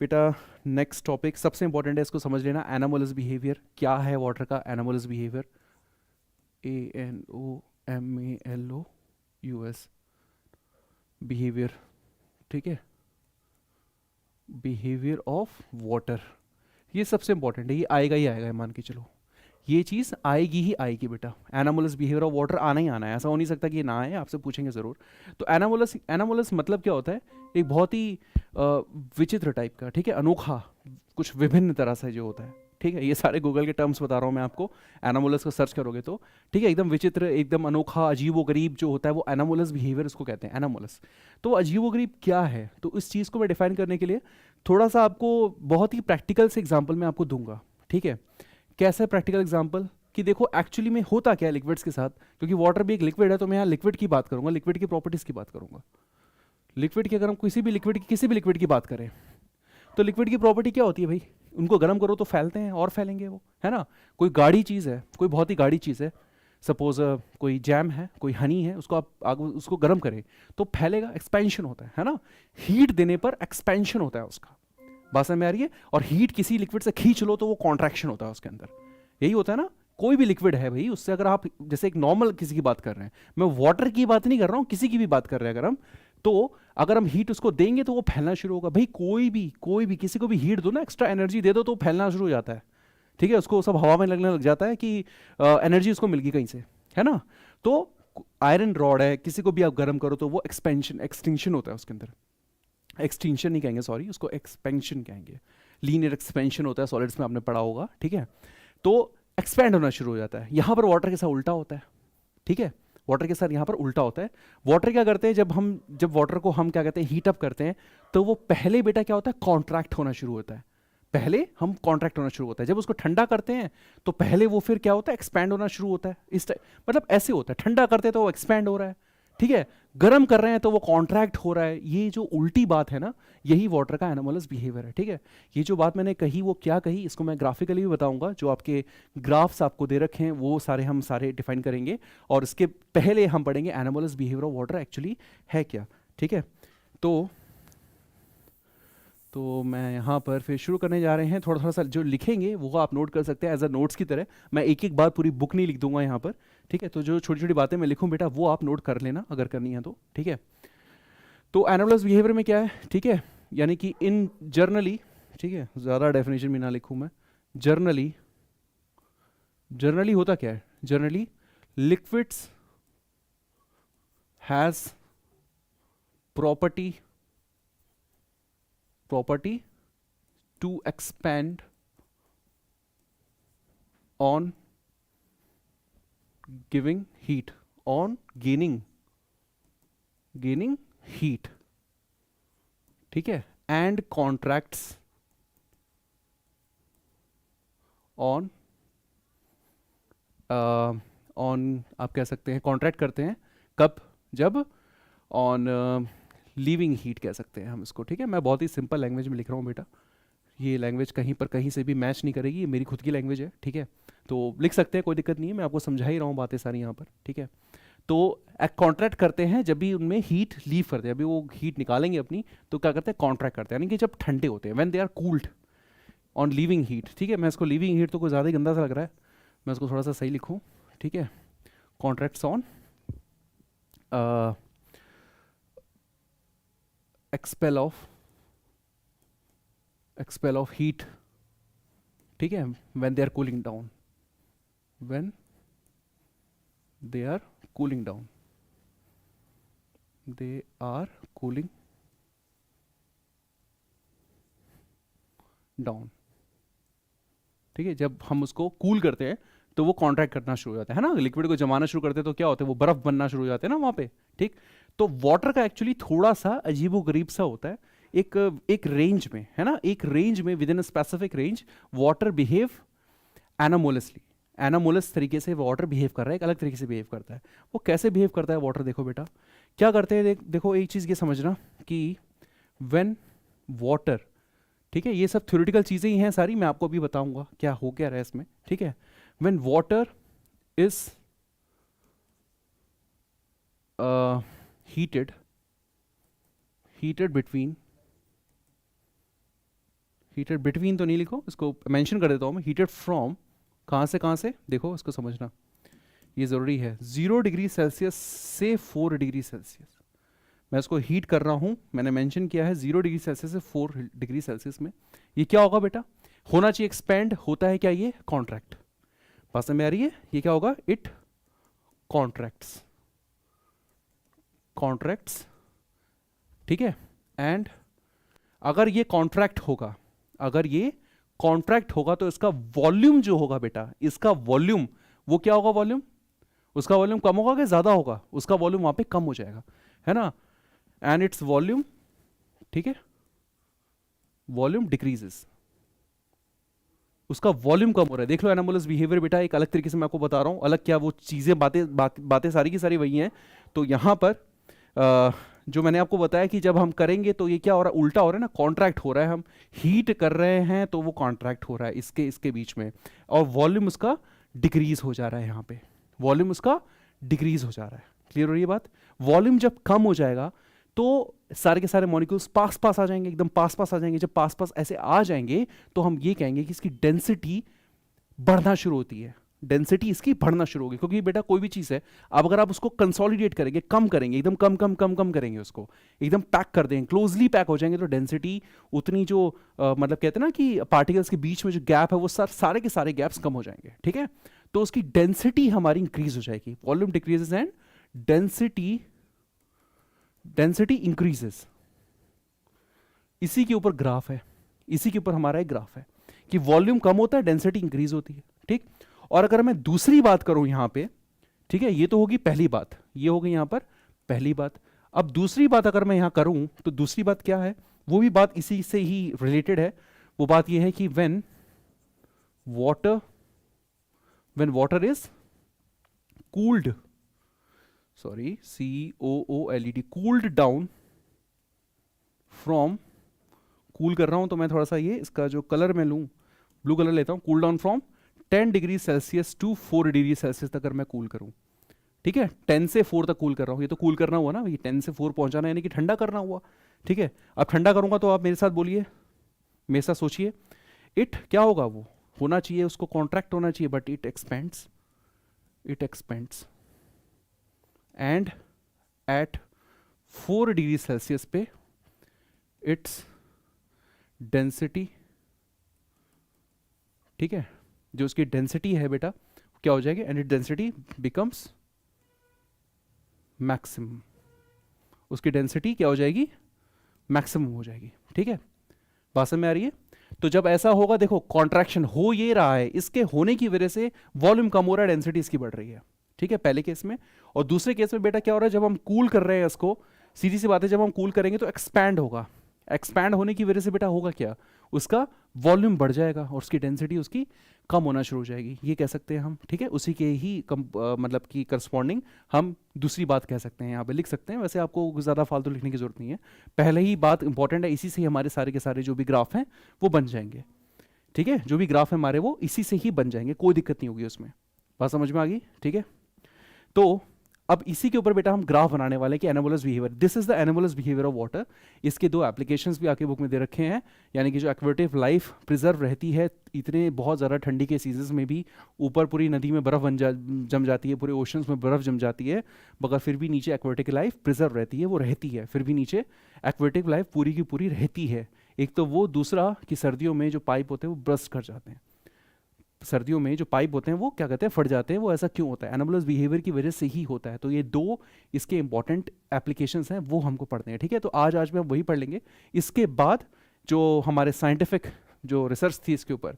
बेटा। नेक्स्ट टॉपिक सबसे इंपॉर्टेंट है, इसको समझ लेना। एनामोलस बिहेवियर क्या है वाटर का? एनामोलस बिहेवियर, ANOMALOUS बिहेवियर, ठीक है, बिहेवियर ऑफ वाटर, ये सबसे इंपॉर्टेंट है, ये आएगा ही आएगा, मान के चलो ये चीज़ आएगी ही आएगी बेटा। एनामोलस बिहेवियर ऑफ वाटर आना ही आना है, ऐसा हो नहीं सकता कि ये ना आए, आपसे पूछेंगे ज़रूर। तो एनामोलस मतलब क्या होता है? एक बहुत ही विचित्र टाइप का, ठीक है, अनोखा, कुछ विभिन्न तरह से जो होता है, ठीक है। ये सारे गूगल के टर्म्स बता रहा हूँ मैं आपको, एनामोलस को सर्च करोगे तो, ठीक है, एकदम विचित्र, एकदम अनोखा, अजीबोगरीब जो होता है वो एनामोलस बिहेवियर उसको कहते हैं, एनामोलस। तो अजीबोगरीब क्या है? तो इस चीज़ को मैं डिफाइन करने के लिए थोड़ा सा आपको बहुत ही प्रैक्टिकल से एग्जाम्पल मैं आपको दूंगा, ठीक है। कैसा प्रैक्टिकल एग्जाम्पल कि देखो एक्चुअली में होता क्या है लिक्विड्स के साथ, क्योंकि वाटर भी एक लिक्विड है, तो मैं यहाँ लिक्विड की बात करूंगा, लिक्विड की प्रॉपर्टीज की बात करूंगा। लिक्विड की, अगर हम किसी भी लिक्विड की बात करें तो लिक्विड की प्रॉपर्टी क्या होती है भाई? उनको गर्म करो तो फैलते हैं और फैलेंगे वो, है ना। कोई गाढ़ी चीज़ है, कोई बहुत ही गाढ़ी चीज़ है, सपोज कोई जैम है, कोई हनी है, उसको आप आगे उसको गर्म करें तो फैलेगा, एक्सपेंशन होता है ना। हीट देने पर एक्सपेंशन होता है उसका, बात समझ में आ रही है। और हीट किसी लिक्विड से खींच लो तो वो कॉन्ट्रैक्शन होता है उसके अंदर, यही होता है ना। कोई भी लिक्विड है भाई, उससे अगर आप जैसे एक नॉर्मल किसी की बात कर रहे हैं, मैं वाटर की बात नहीं कर रहा हूं, किसी की भी बात कर रहे हैं अगर हम, तो अगर हम हीट उसको देंगे तो वो फैलना शुरू होगा भाई। कोई भी किसी को भी हीट दो ना, एक्स्ट्रा एनर्जी दे दो तो फैलना शुरू हो जाता है, ठीक है। उसको सब हवा में लगने लग जाता है कि एनर्जी उसको मिल गई कहीं से, है ना। तो आयरन रॉड है, किसी को भी आप गर्म करो तो वो एक्सटिंक्शन होता है उसके अंदर, एक्सटिंक्शन नहीं कहेंगे सॉरी, उसको एक्सपेंशन कहेंगे। लीनियर एक्सपेंशन होता है, सॉलिड्स में आपने पढ़ा होगा, ठीक है। तो एक्सपैंड होना शुरू हो जाता है। यहां पर वाटर के साथ उल्टा होता है, ठीक है, वाटर के साथ यहां पर उल्टा होता है। वाटर क्या करते हैं, जब वाटर को हम क्या कहते हैं, हीट अप करते हैं, तो वो पहले बेटा क्या होता है, कॉन्ट्रैक्ट होना शुरू होता है। पहले हम कॉन्ट्रैक्ट होना शुरू होता है, जब उसको ठंडा करते हैं तो पहले वो फिर क्या होता है, एक्सपैंड होना शुरू होता है। इस टाइप मतलब ऐसे होता है, ठंडा करते हैं तो वो एक्सपैंड हो रहा है, ठीक है, गर्म कर रहे हैं तो वो कॉन्ट्रैक्ट हो रहा है। ये जो उल्टी बात है ना, यही वाटर का एनामोलस बिहेवियर है, ठीक है। ये जो बात मैंने कही वो क्या कही, इसको मैं ग्राफिकली भी बताऊंगा। जो आपके ग्राफ्स आपको दे रखे हैं वो हम सारे डिफाइन करेंगे, और इसके पहले हम पढ़ेंगे anomalous behaviour of water actually है क्या, ठीक है। तो मैं यहाँ पर फिर शुरू करने जा रहे हैं। थोड़ा सा जो लिखेंगे वो आप नोट कर सकते हैं एज अ नोट्स की तरह। मैं एक एक बार पूरी बुक नहीं लिख दूंगा यहाँ पर, ठीक है। तो जो छोटी छोटी बातें मैं लिखूँ बेटा वो आप नोट कर लेना अगर करनी है तो, ठीक है। तो एनामोलस बिहेवियर में क्या है, ठीक है, यानी कि इन जर्नली, ठीक है, ज़्यादा डेफिनेशन भी ना लिखूँ मैं। जर्नली होता क्या है, generally liquids has property to expand on giving heat, on gaining heat, ठीक है, and contracts on आप कह सकते हैं कॉन्ट्रैक्ट करते हैं कब, जब ऑन लीविंग हीट कह सकते हैं हम इसको, ठीक है। मैं बहुत ही सिंपल लैंग्वेज में लिख रहा हूँ बेटा, ये लैंग्वेज कहीं पर कहीं से भी मैच नहीं करेगी, ये मेरी खुद की लैंग्वेज है, ठीक है। तो लिख सकते हैं, कोई दिक्कत नहीं है, मैं आपको समझा ही रहा हूँ बातें सारी यहाँ पर, ठीक है। तो कॉन्ट्रैक्ट करते हैं जब भी उनमें हीट लीव करते हैं, अभी वो हीट निकालेंगे अपनी, तो क्या करते हैं, कॉन्ट्रैक्ट करते हैं, यानी कि जब ठंडे होते हैं, when they are cooled on leaving heat, ठीक है। मैं इसको लीविंग हीट तो कोई ज़्यादा ही गंदा सा लग रहा है, मैं इसको थोड़ा सा सही लिखूँ, ठीक है। Contracts on expel of heat, ठीक है, when they are cooling down, when they are cooling down, they are cooling down, ठीक है। जब हम उसको कूल करते हैं तो वो कॉन्ट्रैक्ट करना शुरू हो जाता है ना, लिक्विड को जमाना शुरू करते हैं तो क्या होता है, वो बर्फ बनना शुरू हो जाते हैं ना वहाँ पे, ठीक। तो वाटर का एक्चुअली थोड़ा सा अजीबोगरीब सा होता है, एक रेंज में, है ना, एक रेंज में, within a specific range water behave anomalously, anomalous तरीके से वाटर बिहेव कर रहा है, एक अलग तरीके से बिहेव करता है। वो कैसे बिहेव करता है वाटर, देखो बेटा क्या करते हैं, देखो एक चीज़ ये समझना कि व्हेन वाटर, ठीक है, ये सब थ्योरेटिकल चीज़ें ही हैं सारी, मैं आपको अभी बताऊंगा क्या हो क्या रहा है इसमें। ठीक है, when water is heated between तो नहीं लिखो, इसको मेंशन कर देता हूँ मैं, हीटेड फ्रॉम कहाँ से, देखो इसको समझना, ये ज़रूरी है, 0 डिग्री सेल्सियस से 4 डिग्री सेल्सियस। मैं इसको हीट कर रहा हूँ, मैंने मेंशन किया है 0 डिग्री सेल्सियस से 4 डिग्री सेल्सियस में। ये क्या होगा बेटा, होना चाहिए एक्सपेंड, होता है क्या ये, कॉन्ट्रैक्ट। बात समझ में आ रही है, ये क्या होगा, इट कॉन्ट्रैक्ट्स। ठीक है, एंड अगर ये कॉन्ट्रैक्ट होगा तो इसका वॉल्यूम जो होगा बेटा, इसका वॉल्यूम वो क्या होगा, वॉल्यूम, उसका वॉल्यूम कम होगा कि ज्यादा होगा, उसका वॉल्यूम वहां पे कम हो जाएगा, है ना, एंड इट्स वॉल्यूम, ठीक है, वॉल्यूम डिक्रीजेस, उसका वॉल्यूम कम हो रहा है। देख लो एनामोलस बिहेवियर बेटा, एक अलग तरीके से मैं आपको बता रहा हूं, अलग क्या, वो चीजें बातें सारी की सारी वही हैं। तो यहां पर जो मैंने आपको बताया कि जब हम करेंगे तो ये क्या हो रहा है, उल्टा हो रहा है ना, कॉन्ट्रैक्ट हो रहा है, हम हीट कर रहे हैं तो वो कॉन्ट्रैक्ट हो रहा है इसके बीच में, और वॉल्यूम उसका डिक्रीज हो जा रहा है, यहाँ पे वॉल्यूम उसका डिक्रीज हो जा रहा है। क्लियर हो रही है बात, वॉल्यूम जब कम हो जाएगा तो सारे के सारे मॉलिक्यूल्स पास पास आ जाएंगे, एकदम पास पास आ जाएंगे। जब पास पास ऐसे आ जाएंगे तो हम ये कहेंगे कि इसकी डेंसिटी बढ़ना शुरू होती है, डेंसिटी इसकी बढ़ना शुरू होगी, क्योंकि बेटा कोई भी चीज है, अब अगर आप उसको कंसोलिडेट करेंगे, कम करेंगे, एकदम कम कम कम कम करेंगे, उसको एकदम पैक कर देंगे, क्लोजली पैक हो जाएंगे, तो डेंसिटी उतनी जो मतलब कहते हैं ना कि पार्टिकल्स के बीच में जो गैप है वो सारे के सारे गैप्स कम हो जाएंगे। ठीक है, तो उसकी डेंसिटी हमारी इंक्रीज हो जाएगी, volume decreases and density increases. इसी के ऊपर ग्राफ है, इसी के ऊपर हमारा एक ग्राफ है कि वॉल्यूम कम होता है, डेंसिटी इंक्रीज होती है। ठीक, और अगर मैं दूसरी बात करूं यहां पे, ठीक है, ये तो होगी पहली बात, ये होगी यहां पर पहली बात। अब दूसरी बात अगर मैं यहां करूं तो दूसरी बात क्या है, वो भी बात इसी से ही रिलेटेड है। वो बात ये है कि when water is cooled, sorry COOLED, cooled down from, cool कर रहा हूं तो मैं थोड़ा सा ये इसका जो कलर मैं लूं, ब्लू कलर लेता हूं, cool down from 10 degree celsius to 4 degree celsius तक अगर मैं कूल करूं, ठीक है, 10 से 4 तक कूल कर रहा हूं, ये तो कूल करना हुआ ना भाई, 10 से 4 पहुंचाना यानी कि ठंडा करना हुआ। ठीक है, अब ठंडा करूंगा तो आप मेरे साथ बोलिए, मेरे साथ सोचिए, इट क्या होगा, वो होना चाहिए, उसको कॉन्ट्रैक्ट होना चाहिए, but it expands and at 4 degree celsius पे इट्स डेंसिटी, ठीक है, जो उसकी डेंसिटी है बेटा क्या हो जाएगी, and it density becomes maximum, उसकी डेंसिटी क्या हो जाएगी, मैक्सिमम हो जाएगी। ठीक है, बात समझ में आ रही है। तो जब ऐसा होगा, देखो कॉन्ट्रैक्शन हो ये रहा है, इसके होने की वजह से वॉल्यूम कम हो रहा है, डेंसिटी इसकी बढ़ रही है। ठीक है, पहले केस में। और दूसरे केस में बेटा क्या हो रहा है, जब हम कूल कर रहे हैं इसको, सीधी सी बात है, जब हम कूल करेंगे तो एक्सपैंड होगा, एक्सपैंड होने की वजह से बेटा होगा क्या, उसका वॉल्यूम बढ़ जाएगा और उसकी डेंसिटी उसकी कम होना शुरू हो जाएगी, ये कह सकते हैं हम। ठीक है, उसी के ही मतलब कि करस्पॉन्डिंग हम दूसरी बात कह सकते हैं, यहाँ पे लिख सकते हैं। वैसे आपको ज़्यादा फालतू लिखने की जरूरत नहीं है, पहले ही बात इंपॉर्टेंट है, इसी से ही हमारे सारे के सारे जो भी ग्राफ हैं वो बन जाएंगे। ठीक है, जो भी ग्राफ है हमारे वो इसी से ही बन जाएंगे, कोई दिक्कत नहीं होगी उसमें। बात समझ में आ गई। ठीक है, तो अब इसी के ऊपर बेटा हम ग्राफ बनाने वाले हैं कि anomalous behaviour, this is the anomalous behaviour of water. इसके 2 एप्लीकेशंस भी आपके बुक में दे रखे हैं, यानी कि जो एक्वेटिव लाइफ प्रिजर्व रहती है, इतने बहुत ज़्यादा ठंडी के सीजन्स में भी ऊपर पूरी नदी में बर्फ़ जम जाती है, पूरे ओशंस में बर्फ़ जम जाती है, मगर फिर भी नीचे एक्वेटिक लाइफ प्रिजर्व रहती है, वो रहती है, फिर भी नीचे एक्वेटिक लाइफ पूरी की पूरी रहती है। एक तो वो, दूसरा कि सर्दियों में जो पाइप होते हैं वो ब्रस्ट कर जाते हैं, सर्दियों में जो पाइप होते हैं वो क्या कहते हैं, फट जाते हैं। वो ऐसा क्यों होता है, एनामोलस बिहेवियर की वजह से ही होता है। तो ये 2 इसके इंपॉर्टेंट एप्लीकेशंस हैं, वो हमको पढ़ने हैं। ठीक है, तो आज में हम वही पढ़ लेंगे। इसके बाद जो हमारे साइंटिफिक जो रिसर्च थी इसके ऊपर,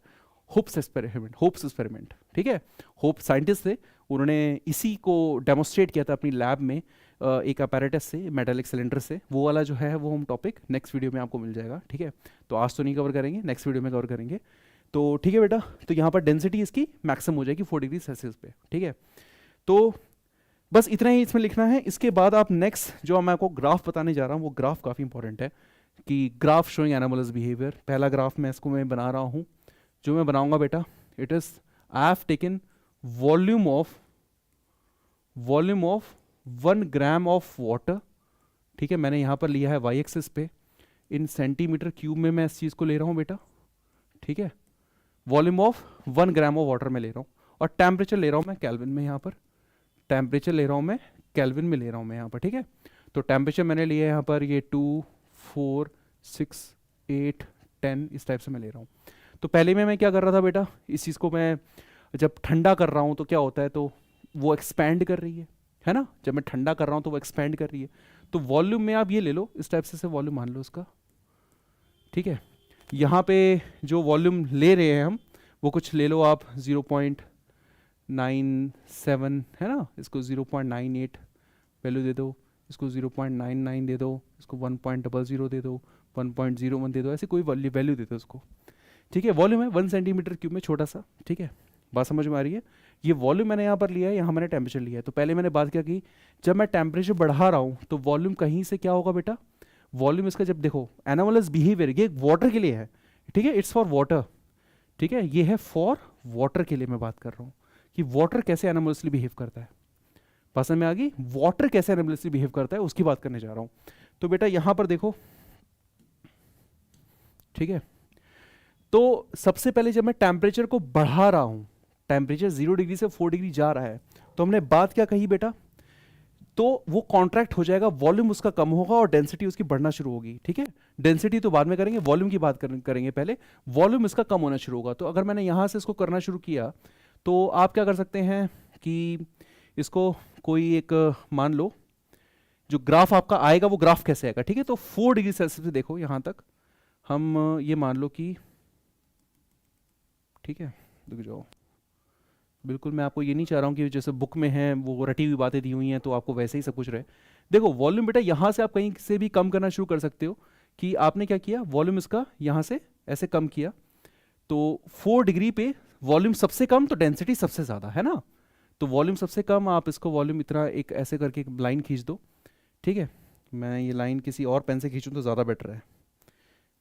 होप्स एक्सपेरिमेंट, ठीक है, होप साइंटिस्ट थे, उन्होंने इसी को डेमोस्ट्रेट किया था अपनी लैब में एक अपैरेटस से, मेटालिक सिलेंडर से। वो वाला जो है वो हम टॉपिक नेक्स्ट वीडियो में आपको मिल जाएगा। ठीक है, तो आज तो नहीं कवर करेंगे, नेक्स्ट वीडियो में कवर करेंगे। तो ठीक है बेटा, तो यहाँ पर डेंसिटी इसकी मैक्सिमम हो जाएगी 4 डिग्री सेल्सियस पे। ठीक है, तो बस इतना ही इसमें लिखना है। इसके बाद आप नेक्स्ट जो मैं आपको ग्राफ बताने जा रहा हूँ, वो ग्राफ काफ़ी इंपॉर्टेंट है। कि ग्राफ शोइंग एनोमलस बिहेवियर। पहला ग्राफ मैं इसको मैं बना रहा हूँ, जो मैं बनाऊंगा बेटा, it is I have taken volume of 1 gram of water. ठीक है, मैंने यहाँ पर लिया है वाई एक्सिस पे, इन सेंटीमीटर क्यूब में मैं इस चीज़ को ले रहा हूँ बेटा। ठीक है, volume of 1 gram of water में ले रहा हूँ, और टेम्परेचर ले रहा हूँ मैं केल्विन में। यहाँ पर टेम्परेचर ले रहा हूँ मैं केल्विन में ले रहा हूँ मैं यहाँ पर। ठीक है, तो टेम्परेचर मैंने लिया है यहाँ पर ये 2, 4, 6, 8, 10 इस टाइप से मैं ले रहा हूँ। तो पहले में मैं क्या कर रहा था बेटा, इस चीज़ को मैं जब ठंडा कर रहा हूँ तो क्या होता है, तो वो एक्सपैंड कर रही है ना। जब मैं ठंडा कर रहा हूँ तो वो एक्सपैंड कर रही है। तो वॉल्यूम में आप ये ले लो, इस टाइप से वॉल्यूम मान लो उसका। ठीक है, यहाँ पे जो वॉल्यूम ले रहे हैं हम, वो कुछ ले लो आप 0.97 है ना, इसको 0.98 वैल्यू दे दो, इसको 0.99 दे दो, इसको 1.00 दे दो, 1.01 दे दो, ऐसे कोई वैल्यू दे दो उसको। ठीक है, वॉल्यूम है 1 सेंटीमीटर क्यूब में छोटा सा। ठीक है, बात समझ में आ रही है। ये वॉल्यूम मैंने यहाँ पर लिया है, यहाँ मैंने टेम्परेचर लिया है। तो पहले मैंने बात क्या की, जब मैं टेम्परेचर बढ़ा रहा हूँ तो वॉल्यूम कहीं से क्या होगा बेटा, वॉल्यूम इसका, जब देखो एनोमलस बिहेवियर ये वाटर के लिए है। ठीक है, इट्स फॉर वाटर। ठीक है, ये है फॉर वाटर के लिए मैं बात कर रहा हूँ कि वाटर कैसे एनोमलसली बिहेव करता है। पसंद में आ गई, वाटर कैसे एनोमलसली बिहेव करता है उसकी बात करने जा रहा हूँ। तो बेटा यहाँ पर देखो, ठीक है, तो सबसे पहले जब मैं टेम्परेचर को बढ़ा रहा हूं, टेम्परेचर 0 डिग्री से 4 डिग्री जा रहा है, तो हमने बात क्या कही बेटा, तो वो कॉन्ट्रैक्ट हो जाएगा, वॉल्यूम उसका कम होगा और डेंसिटी उसकी बढ़ना शुरू होगी। ठीक है, डेंसिटी तो बाद में करेंगे, वॉल्यूम की बात करेंगे पहले। वॉल्यूम इसका कम होना शुरू होगा। तो अगर मैंने यहां से इसको करना शुरू किया, तो आप क्या कर सकते हैं कि इसको कोई एक मान लो, जो ग्राफ आपका आएगा वो ग्राफ कैसे आएगा। ठीक है, तो 4 डिग्री सेल्सियस से देखो यहां तक हम ये मान लो कि, ठीक है, रुक जाओ, बिल्कुल मैं आपको ये नहीं चाह रहा हूँ कि जैसे बुक में है वो रटी हुई बातें दी हुई हैं तो आपको वैसे ही सब कुछ रहे। देखो वॉल्यूम बेटा यहाँ से आप कहीं से भी कम करना शुरू कर सकते हो, कि आपने क्या किया, वॉल्यूम इसका यहाँ से ऐसे कम किया, तो 4 डिग्री पे वॉल्यूम सबसे कम तो डेंसिटी सबसे ज़्यादा है ना। तो वॉल्यूम सबसे कम, आप इसको वॉल्यूम इतना एक ऐसे करके एक लाइन खींच दो। ठीक है, मैं ये लाइन किसी और पेन से खींचूँ तो ज़्यादा बेटर है।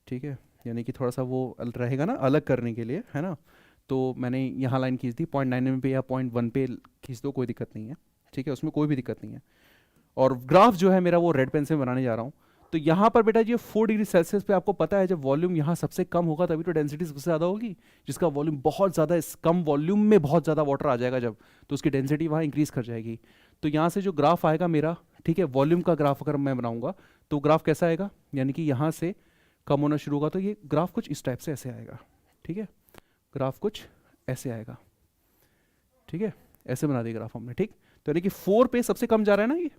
ठीक है, यानी कि थोड़ा सा वो रहेगा ना अलग करने के लिए, है ना। तो मैंने यहाँ लाइन खींच दी 0.9 पे या 0.1 पे खींच दो, कोई दिक्कत नहीं है। ठीक है, उसमें कोई भी दिक्कत नहीं है। और ग्राफ जो है मेरा वो रेड पेन से बनाने जा रहा हूँ। तो यहाँ पर बेटा ये 4 डिग्री सेल्सियस पे आपको पता है, जब वॉल्यूम यहाँ सबसे कम होगा तभी तो डेंसिटी सबसे ज़्यादा होगी। जिसका वॉल्यूम बहुत ज़्यादा, इस कम वॉल्यूम में बहुत ज़्यादा वाटर आ जाएगा जब, तो उसकी डेंसिटी वहाँ इंक्रीज कर जाएगी। तो यहाँ से जो ग्राफ आएगा मेरा, ठीक है, वॉल्यूम का ग्राफ अगर मैं बनाऊंगा तो ग्राफ कैसा आएगा, यानी कि यहाँ से कम होना शुरू होगा तो ये ग्राफ कुछ इस टाइप से ऐसे आएगा। ठीक है, ग्राफ कुछ ऐसे आएगा। ठीक है, ऐसे बना दिया ग्राफ हमने। ठीक, तो यानी कि 4 पे सबसे कम जा रहा है ना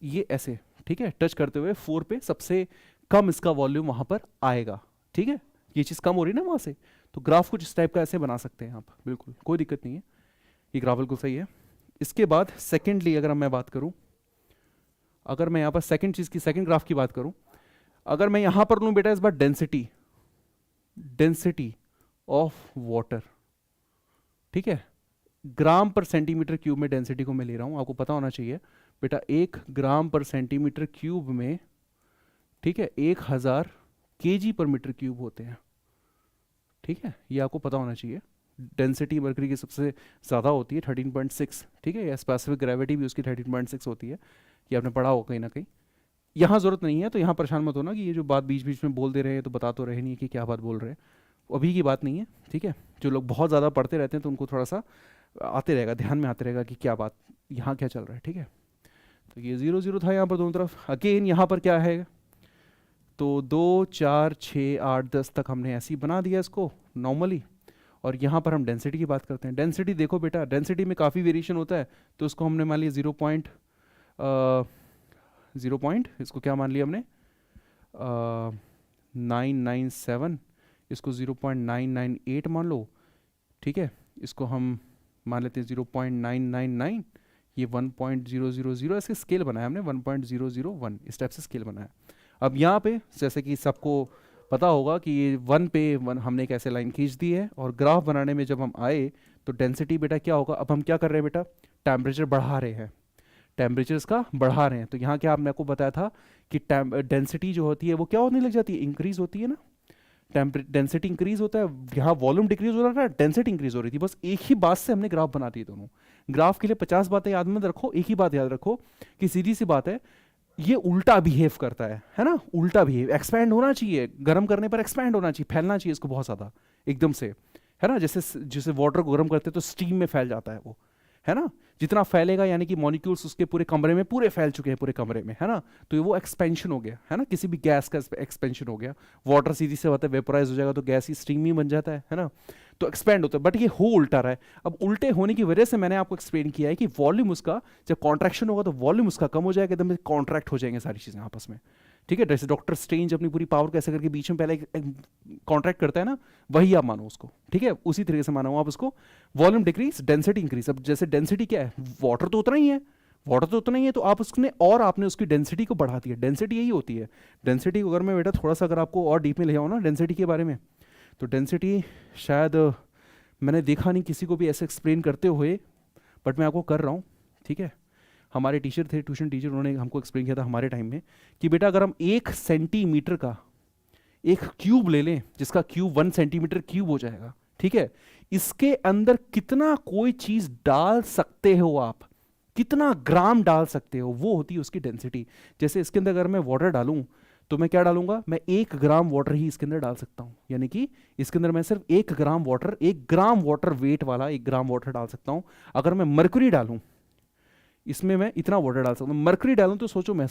ये ऐसे। ठीक है, टच करते हुए 4 पे सबसे कम इसका वॉल्यूम वहां पर आएगा। ठीक है, ये चीज़ कम हो रही है ना वहां से, तो ग्राफ कुछ इस टाइप का ऐसे बना सकते हैं आप, बिल्कुल कोई दिक्कत नहीं है, ये ग्राफ बिल्कुल सही है। इसके बाद सेकेंडली अगर मैं बात करूं, अगर मैं यहाँ पर सेकेंड चीज़ की, सेकेंड ग्राफ की बात करूं, अगर मैं यहां पर लूं बेटा इस बार डेंसिटी ऑफ वाटर। ठीक है, ग्राम पर सेंटीमीटर क्यूब में डेंसिटी को मैं ले रहा हूं, आपको पता होना चाहिए बेटा 1 ग्राम पर सेंटीमीटर क्यूब में, ठीक है, 1000 केजी पर मीटर क्यूब होते हैं। ठीक है, ये आपको पता होना चाहिए। डेंसिटी मरकरी की सबसे ज़्यादा होती है 13.6। ठीक है, या स्पेसिफिक ग्रेविटी भी उसकी 13.6 होती है, ये आपने पढ़ा हो कहीं ना कहीं। यहाँ ज़रूरत नहीं है तो यहाँ परेशान मत होना कि ये जो बात बीच बीच में बोल दे रहे हैं तो बता तो रहे नहीं कि क्या बात बोल रहे हैं, अभी की बात नहीं है। ठीक है, जो लोग बहुत ज़्यादा पढ़ते रहते हैं तो उनको थोड़ा सा आते रहेगा, ध्यान में आते रहेगा कि क्या बात यहाँ क्या चल रहा है। ठीक है, तो ये 0 0 था यहाँ पर दोनों तरफ। अगेन यहाँ पर क्या है, तो 2 4 6 8 10 तक हमने ऐसे ही बना दिया इसको नॉर्मली। और यहाँ पर हम डेंसिटी की बात करते हैं। डेंसिटी देखो बेटा, डेंसिटी में काफ़ी वेरिएशन होता है, तो उसको हमने मान लिया 0. इसको क्या मान लिया हमने 997, इसको 0.998 मान लो। ठीक है, इसको हम मान लेते हैं 0.999, ये 1.000 ऐसे स्केल बनाया हमने, 1.001 इस टाइप से स्केल बनाया। अब यहाँ पे जैसे कि सबको पता होगा कि ये 1 पे 1 हमने एक ऐसे लाइन खींच दी है, और ग्राफ बनाने में जब हम आए तो डेंसिटी बेटा क्या होगा, अब हम क्या कर रहे हैं बेटा, टेम्परेचर बढ़ा रहे हैं। टेम्परेचर इसका बढ़ा रहे हैं। तो यहाँ क्या आपने आपको बताया था कि डेंसिटी जो होती है वो क्या होने लग जाती है, इंक्रीज होती है ना, डेंसिटी इंक्रीज होता है। यहाँ वॉल्यूम डिक्रीज हो रहा था, डेंसिटी इंक्रीज हो रही थी। बस एक ही बात से हमने ग्राफ बना दिए दोनों। ग्राफ के लिए 50 बातें याद मत रखो, एक ही बात याद रखो कि सीधी सी बात है, ये उल्टा बिहेव करता है ना, उल्टा बिहेव, एक्सपैंड होना चाहिए, गर्म करने पर एक्सपैंड होना चाहिए, फैलना चाहिए इसको बहुत ज़्यादा एकदम से, है ना। जैसे जैसे वाटर को गर्म करते हैं तो स्टीम में फैल जाता है वो, है ना। जितना फैलेगा यानी कि मॉलिक्यूल्स उसके पूरे कमरे में पूरे फैल चुके हैं, पूरे कमरे में, है ना। तो ये वो एक्सपेंशन हो गया, है ना, किसी भी गैस का एक्सपेंशन हो गया। वाटर सीधी से बात है वेपोराइज हो जाएगा तो गैस ही स्टीम ही बन जाता है ना। तो एक्सपेंड होता है, बट ये हो उल्टा रहा है। अब उल्टे होने की वजह से मैंने आपको एक्सप्लेन किया है कि वॉल्यूम उसका जब कॉन्ट्रैक्शन होगा तो वॉल्यूम उसका कम हो जाएगा, एकदम कॉन्ट्रैक्ट हो जाएंगे सारी चीज़ें आपस में, ठीक है। जैसे डॉक्टर स्ट्रेंज अपनी पूरी पावर कैसे करके बीच में पहले कॉन्ट्रैक्ट करता है ना, वही आप मानो उसको, ठीक है, उसी तरीके से मानो आप उसको। Volume decrease, density increase. अब जैसे डेंसिटी क्या है, वाटर तो उतना ही है, वाटर तो उतना ही है, तो आप उसने और आपने उसकी डेंसिटी को बढ़ा दिया। डेंसिटी यही होती है। डेंसिटी को अगर मैं बेटा थोड़ा सा अगर आपको और डीप में ले जाऊँ ना डेंसिटी के बारे में, तो डेंसिटी शायद मैंने देखा नहीं किसी को भी ऐसे एक्सप्लेन करते हुए, बट मैं आपको कर रहा हूँ, ठीक है। हमारे टीचर थे, ट्यूशन टीचर, उन्होंने हमको एक्सप्लेन किया था हमारे टाइम में कि बेटा अगर हम 1 सेंटीमीटर का एक क्यूब ले लें, जिसका क्यूब 1 सेंटीमीटर क्यूब हो जाएगा, ठीक है, इसके अंदर कितना कोई चीज डाल सकते हो आप, कितना ग्राम डाल सकते हो, वो होती है उसकी डेंसिटी। जैसे इसके अंदर अगर मैं वाटर डालूं तो मैं क्या डालूंगा, मैं 1 ग्राम वाटर ही इसके अंदर डाल सकता हूं, यानी कि इसके अंदर मैं सिर्फ 1 gram water, 1 gram water weight वाला 1 ग्राम वाटर डाल सकता हूं। अगर मैं मरकरी डालूं इसमें मैं इतना वाटर डाल सकता हूँ। मरकरी डालूं तो सोचो मैं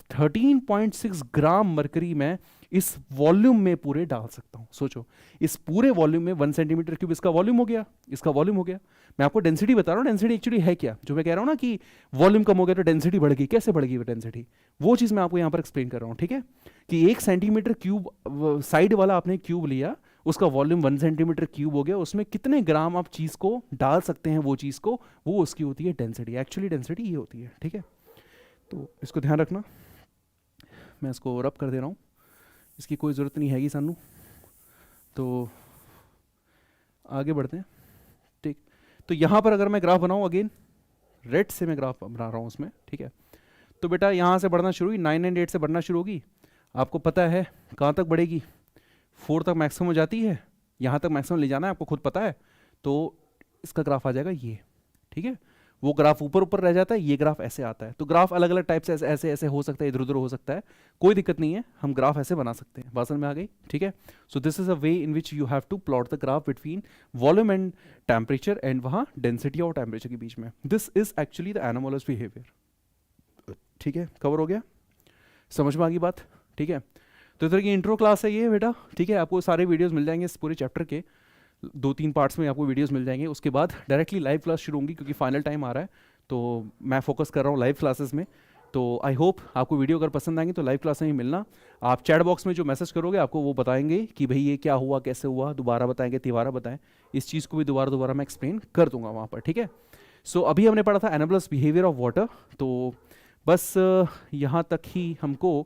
13.6 ग्राम मरकरी मैं इस वॉल्यूम में पूरे डाल सकता हूँ। सोचो इस पूरे वॉल्यूम में 1 सेंटीमीटर क्यूब इसका वॉल्यूम हो गया, इसका वॉल्यूम हो गया। मैं आपको डेंसिटी बता रहा हूँ, डेंसिटी एक्चुअली है क्या, जो मैं कह रहा हूँ ना कि वॉल्यूम कम हो गया तो डेंसिटी बढ़ गई, कैसे बढ़ गई वो डेंसिटी, वो चीज़ मैं आपको यहाँ पर एक्सप्लेन कर रहा हूँ, ठीक है। कि 1 सेंटीमीटर क्यूब साइड वाला आपने क्यूब लिया, उसका वॉल्यूम 1 सेंटीमीटर क्यूब हो गया, उसमें कितने ग्राम आप चीज़ को डाल सकते हैं, वो चीज़ को, वो उसकी होती है डेंसिटी। एक्चुअली डेंसिटी ये होती है, ठीक है। तो इसको ध्यान रखना, मैं इसको रब कर दे रहा हूँ, इसकी कोई ज़रूरत नहीं हैगी सानू। तो आगे बढ़ते हैं, ठीक। तो यहाँ पर अगर मैं ग्राफ बनाऊँ, अगेन रेड से मैं ग्राफ बना रहा हूँ उसमें, ठीक है। तो बेटा यहाँ से बढ़ना शुरू हुई, 9 एंड 8 से बढ़ना शुरू होगी। आपको पता है कहाँ तक बढ़ेगी, 4 तक मैक्सिमम हो जाती है, यहाँ तक मैक्सिमम ले जाना है, आपको खुद पता है। तो इसका ग्राफ आ जाएगा ये, ठीक है। वो ग्राफ ऊपर ऊपर रह जाता है, ये ग्राफ ऐसे आता है। तो ग्राफ अलग अलग टाइप से ऐसे ऐसे ऐसे हो सकता है, इधर उधर हो सकता है, कोई दिक्कत नहीं है, हम ग्राफ ऐसे बना सकते हैं। बात समझ में आ गई, ठीक है। So this is a way in which you have to plot the graph between volume and temperature and वहाँ डेंसिटी और टेम्परेचर के बीच में। This is actually the anomalous behaviour, ठीक है। कवर हो गया, समझ में आ गई बात, ठीक है। तो इधर की इंट्रो क्लास है ये बेटा, ठीक है। आपको सारे वीडियोस मिल जाएंगे इस पूरे चैप्टर के, 2-3 पार्ट्स में आपको वीडियोस मिल जाएंगे। उसके बाद डायरेक्टली लाइव क्लास शुरू होंगी, क्योंकि फाइनल टाइम आ रहा है, तो मैं फोकस कर रहा हूँ लाइव क्लासेस में। तो आई होप आपको वीडियो अगर पसंद आएंगे तो लाइव क्लास में ही मिलना। आप चैट बॉक्स में जो मैसेज करोगे आपको वो बताएंगे कि भाई ये क्या हुआ, कैसे हुआ, दोबारा बताएंगे, तिबारा बताएं, इस चीज़ को भी दोबारा मैं एक्सप्लेन कर दूंगा वहाँ पर, ठीक है। सो अभी हमने पढ़ा था एनाबलस बिहेवियर ऑफ वाटर, तो बस यहाँ तक ही हमको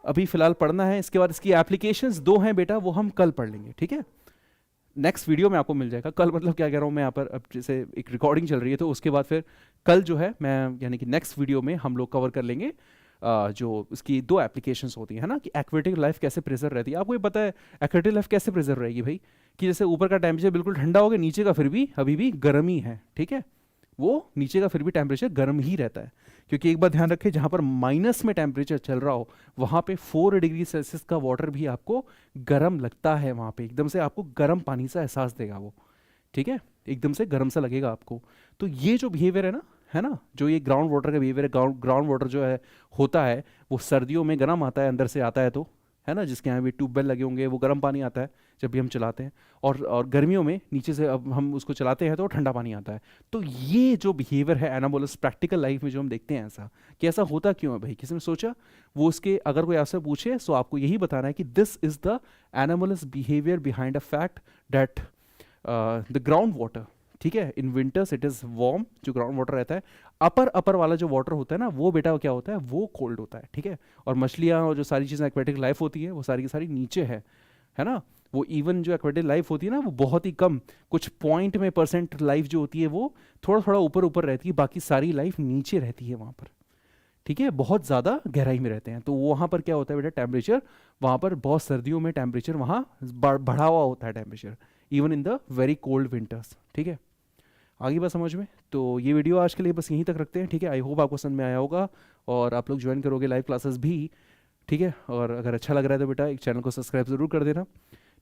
अभी फिलहाल पढ़ना है। इसके बाद इसकी एप्लीकेशंस 2 हैं बेटा, वो हम कल पढ़ लेंगे, ठीक है। नेक्स्ट वीडियो में आपको मिल जाएगा। कल मतलब क्या कह रहा हूँ मैं यहाँ पर, अब जैसे एक रिकॉर्डिंग चल रही है, तो उसके बाद फिर कल जो है मैं यानी कि नेक्स्ट वीडियो में हम लोग कवर कर लेंगे जो इसकी 2 एप्लीकेशंस होती है ना, कि एक्वेटिक लाइफ कैसे प्रिजर्व रहती है। आपको ये पता है एक्वेटिक लाइफ कैसे प्रिजर्व रहेगी भाई, कि जैसे ऊपर का टेम्परेचर बिल्कुल ठंडा हो गया, नीचे का फिर भी अभी भी गर्म ही है, ठीक है। वो नीचे का फिर भी टेम्परेचर गर्म ही रहता है, क्योंकि एक बात ध्यान रखें, जहाँ पर माइनस में टेम्परेचर चल रहा हो वहाँ पे 4 डिग्री सेल्सियस का वाटर भी आपको गर्म लगता है, वहाँ पे एकदम से आपको गर्म पानी सा एहसास देगा वो, ठीक है, एकदम से गर्म सा लगेगा आपको। तो ये जो बिहेवियर है ना, जो ये ग्राउंड वाटर का बिहेवियर है, ग्राउंड वाटर जो है होता है वो सर्दियों में गर्म आता है, अंदर से आता है, तो है ना, जिसके यहाँ भी ट्यूबवेल लगे होंगे वो गर्म पानी आता है जब भी हम चलाते हैं, और गर्मियों में नीचे से अब हम उसको चलाते हैं तो ठंडा पानी आता है। तो ये जो बिहेवियर है एनाबोलस प्रैक्टिकल लाइफ में जो हम देखते हैं, ऐसा कि ऐसा होता क्यों है भाई, किसी ने सोचा? वो उसके अगर कोई आपसे पूछे तो आपको यही बताना है कि this is the anomalous behaviour behind a fact that the ground water, ठीक है, in winters it is warm, जो ग्राउंड वाटर रहता है, अपर वाला जो वाटर होता है ना, वो बेटा क्या होता है, वो कोल्ड होता है, ठीक है। और मछलियाँ और जो सारी चीज़ें एक्वेटिक लाइफ होती है वो सारी की सारी नीचे है, है ना। वो इवन जो एक्वेटिक लाइफ होती है ना वो बहुत ही कम, कुछ पॉइंट में परसेंट लाइफ जो होती है वो थोड़ा थोड़ा ऊपर ऊपर रहती है, बाकी सारी लाइफ नीचे रहती है वहाँ पर। ठीक है, बहुत ज़्यादा गहराई में रहते हैं। तो वहाँ पर क्या होता है बेटा, टेम्परेचर वहाँ पर बहुत सर्दियों में टेम्परेचर वहाँ बढ़ा हुआ होता है temperature, even in the very cold winters. ठीक है, आगे बात समझ में। तो ये वीडियो आज के लिए बस यहीं तक रखते हैं। ठीक है, आई होप आपको समझ में आया होगा और आप लोग ज्वाइन करोगे लाइव क्लासेस भी। ठीक है, और अगर अच्छा लग रहा है तो बेटा एक चैनल को सब्सक्राइब ज़रूर कर देना।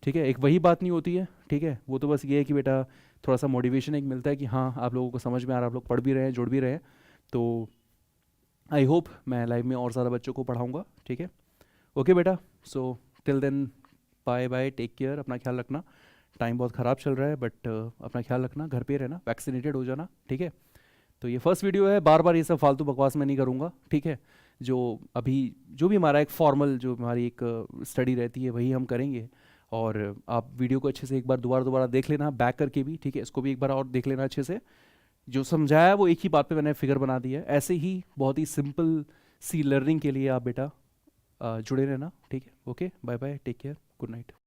ठीक है, एक वही बात नहीं होती है। ठीक है, वो तो बस ये है कि बेटा थोड़ा सा मोटिवेशन एक मिलता है कि हाँ आप लोगों को समझ में आ रहा है, आप लोग पढ़ भी रहे हैं, जुड़ भी रहे हैं। तो आई होप मैं लाइव में और ज़्यादा बच्चों को पढ़ाऊँगा। ठीक है, ओके बेटा, so till then bye bye, take care, अपना ख्याल रखना। टाइम बहुत ख़राब चल रहा है बट अपना ख्याल रखना, घर पे रहना, वैक्सीनेटेड हो जाना। ठीक है, तो ये फर्स्ट वीडियो है, बार बार ये सब फालतू बकवास मैं नहीं करूँगा। ठीक है, जो अभी जो भी हमारा एक फॉर्मल जो हमारी एक स्टडी रहती है वही हम करेंगे। और आप वीडियो को अच्छे से एक बार दोबारा दोबारा देख लेना बैक करके भी। ठीक है, इसको भी एक बार और देख लेना अच्छे से। जो समझाया है वो एक ही बात पे मैंने फिगर बना दी है। ऐसे ही बहुत ही सिंपल सी लर्निंग के लिए आप बेटा जुड़े रहना। ठीक है, okay, bye bye, take care, good night.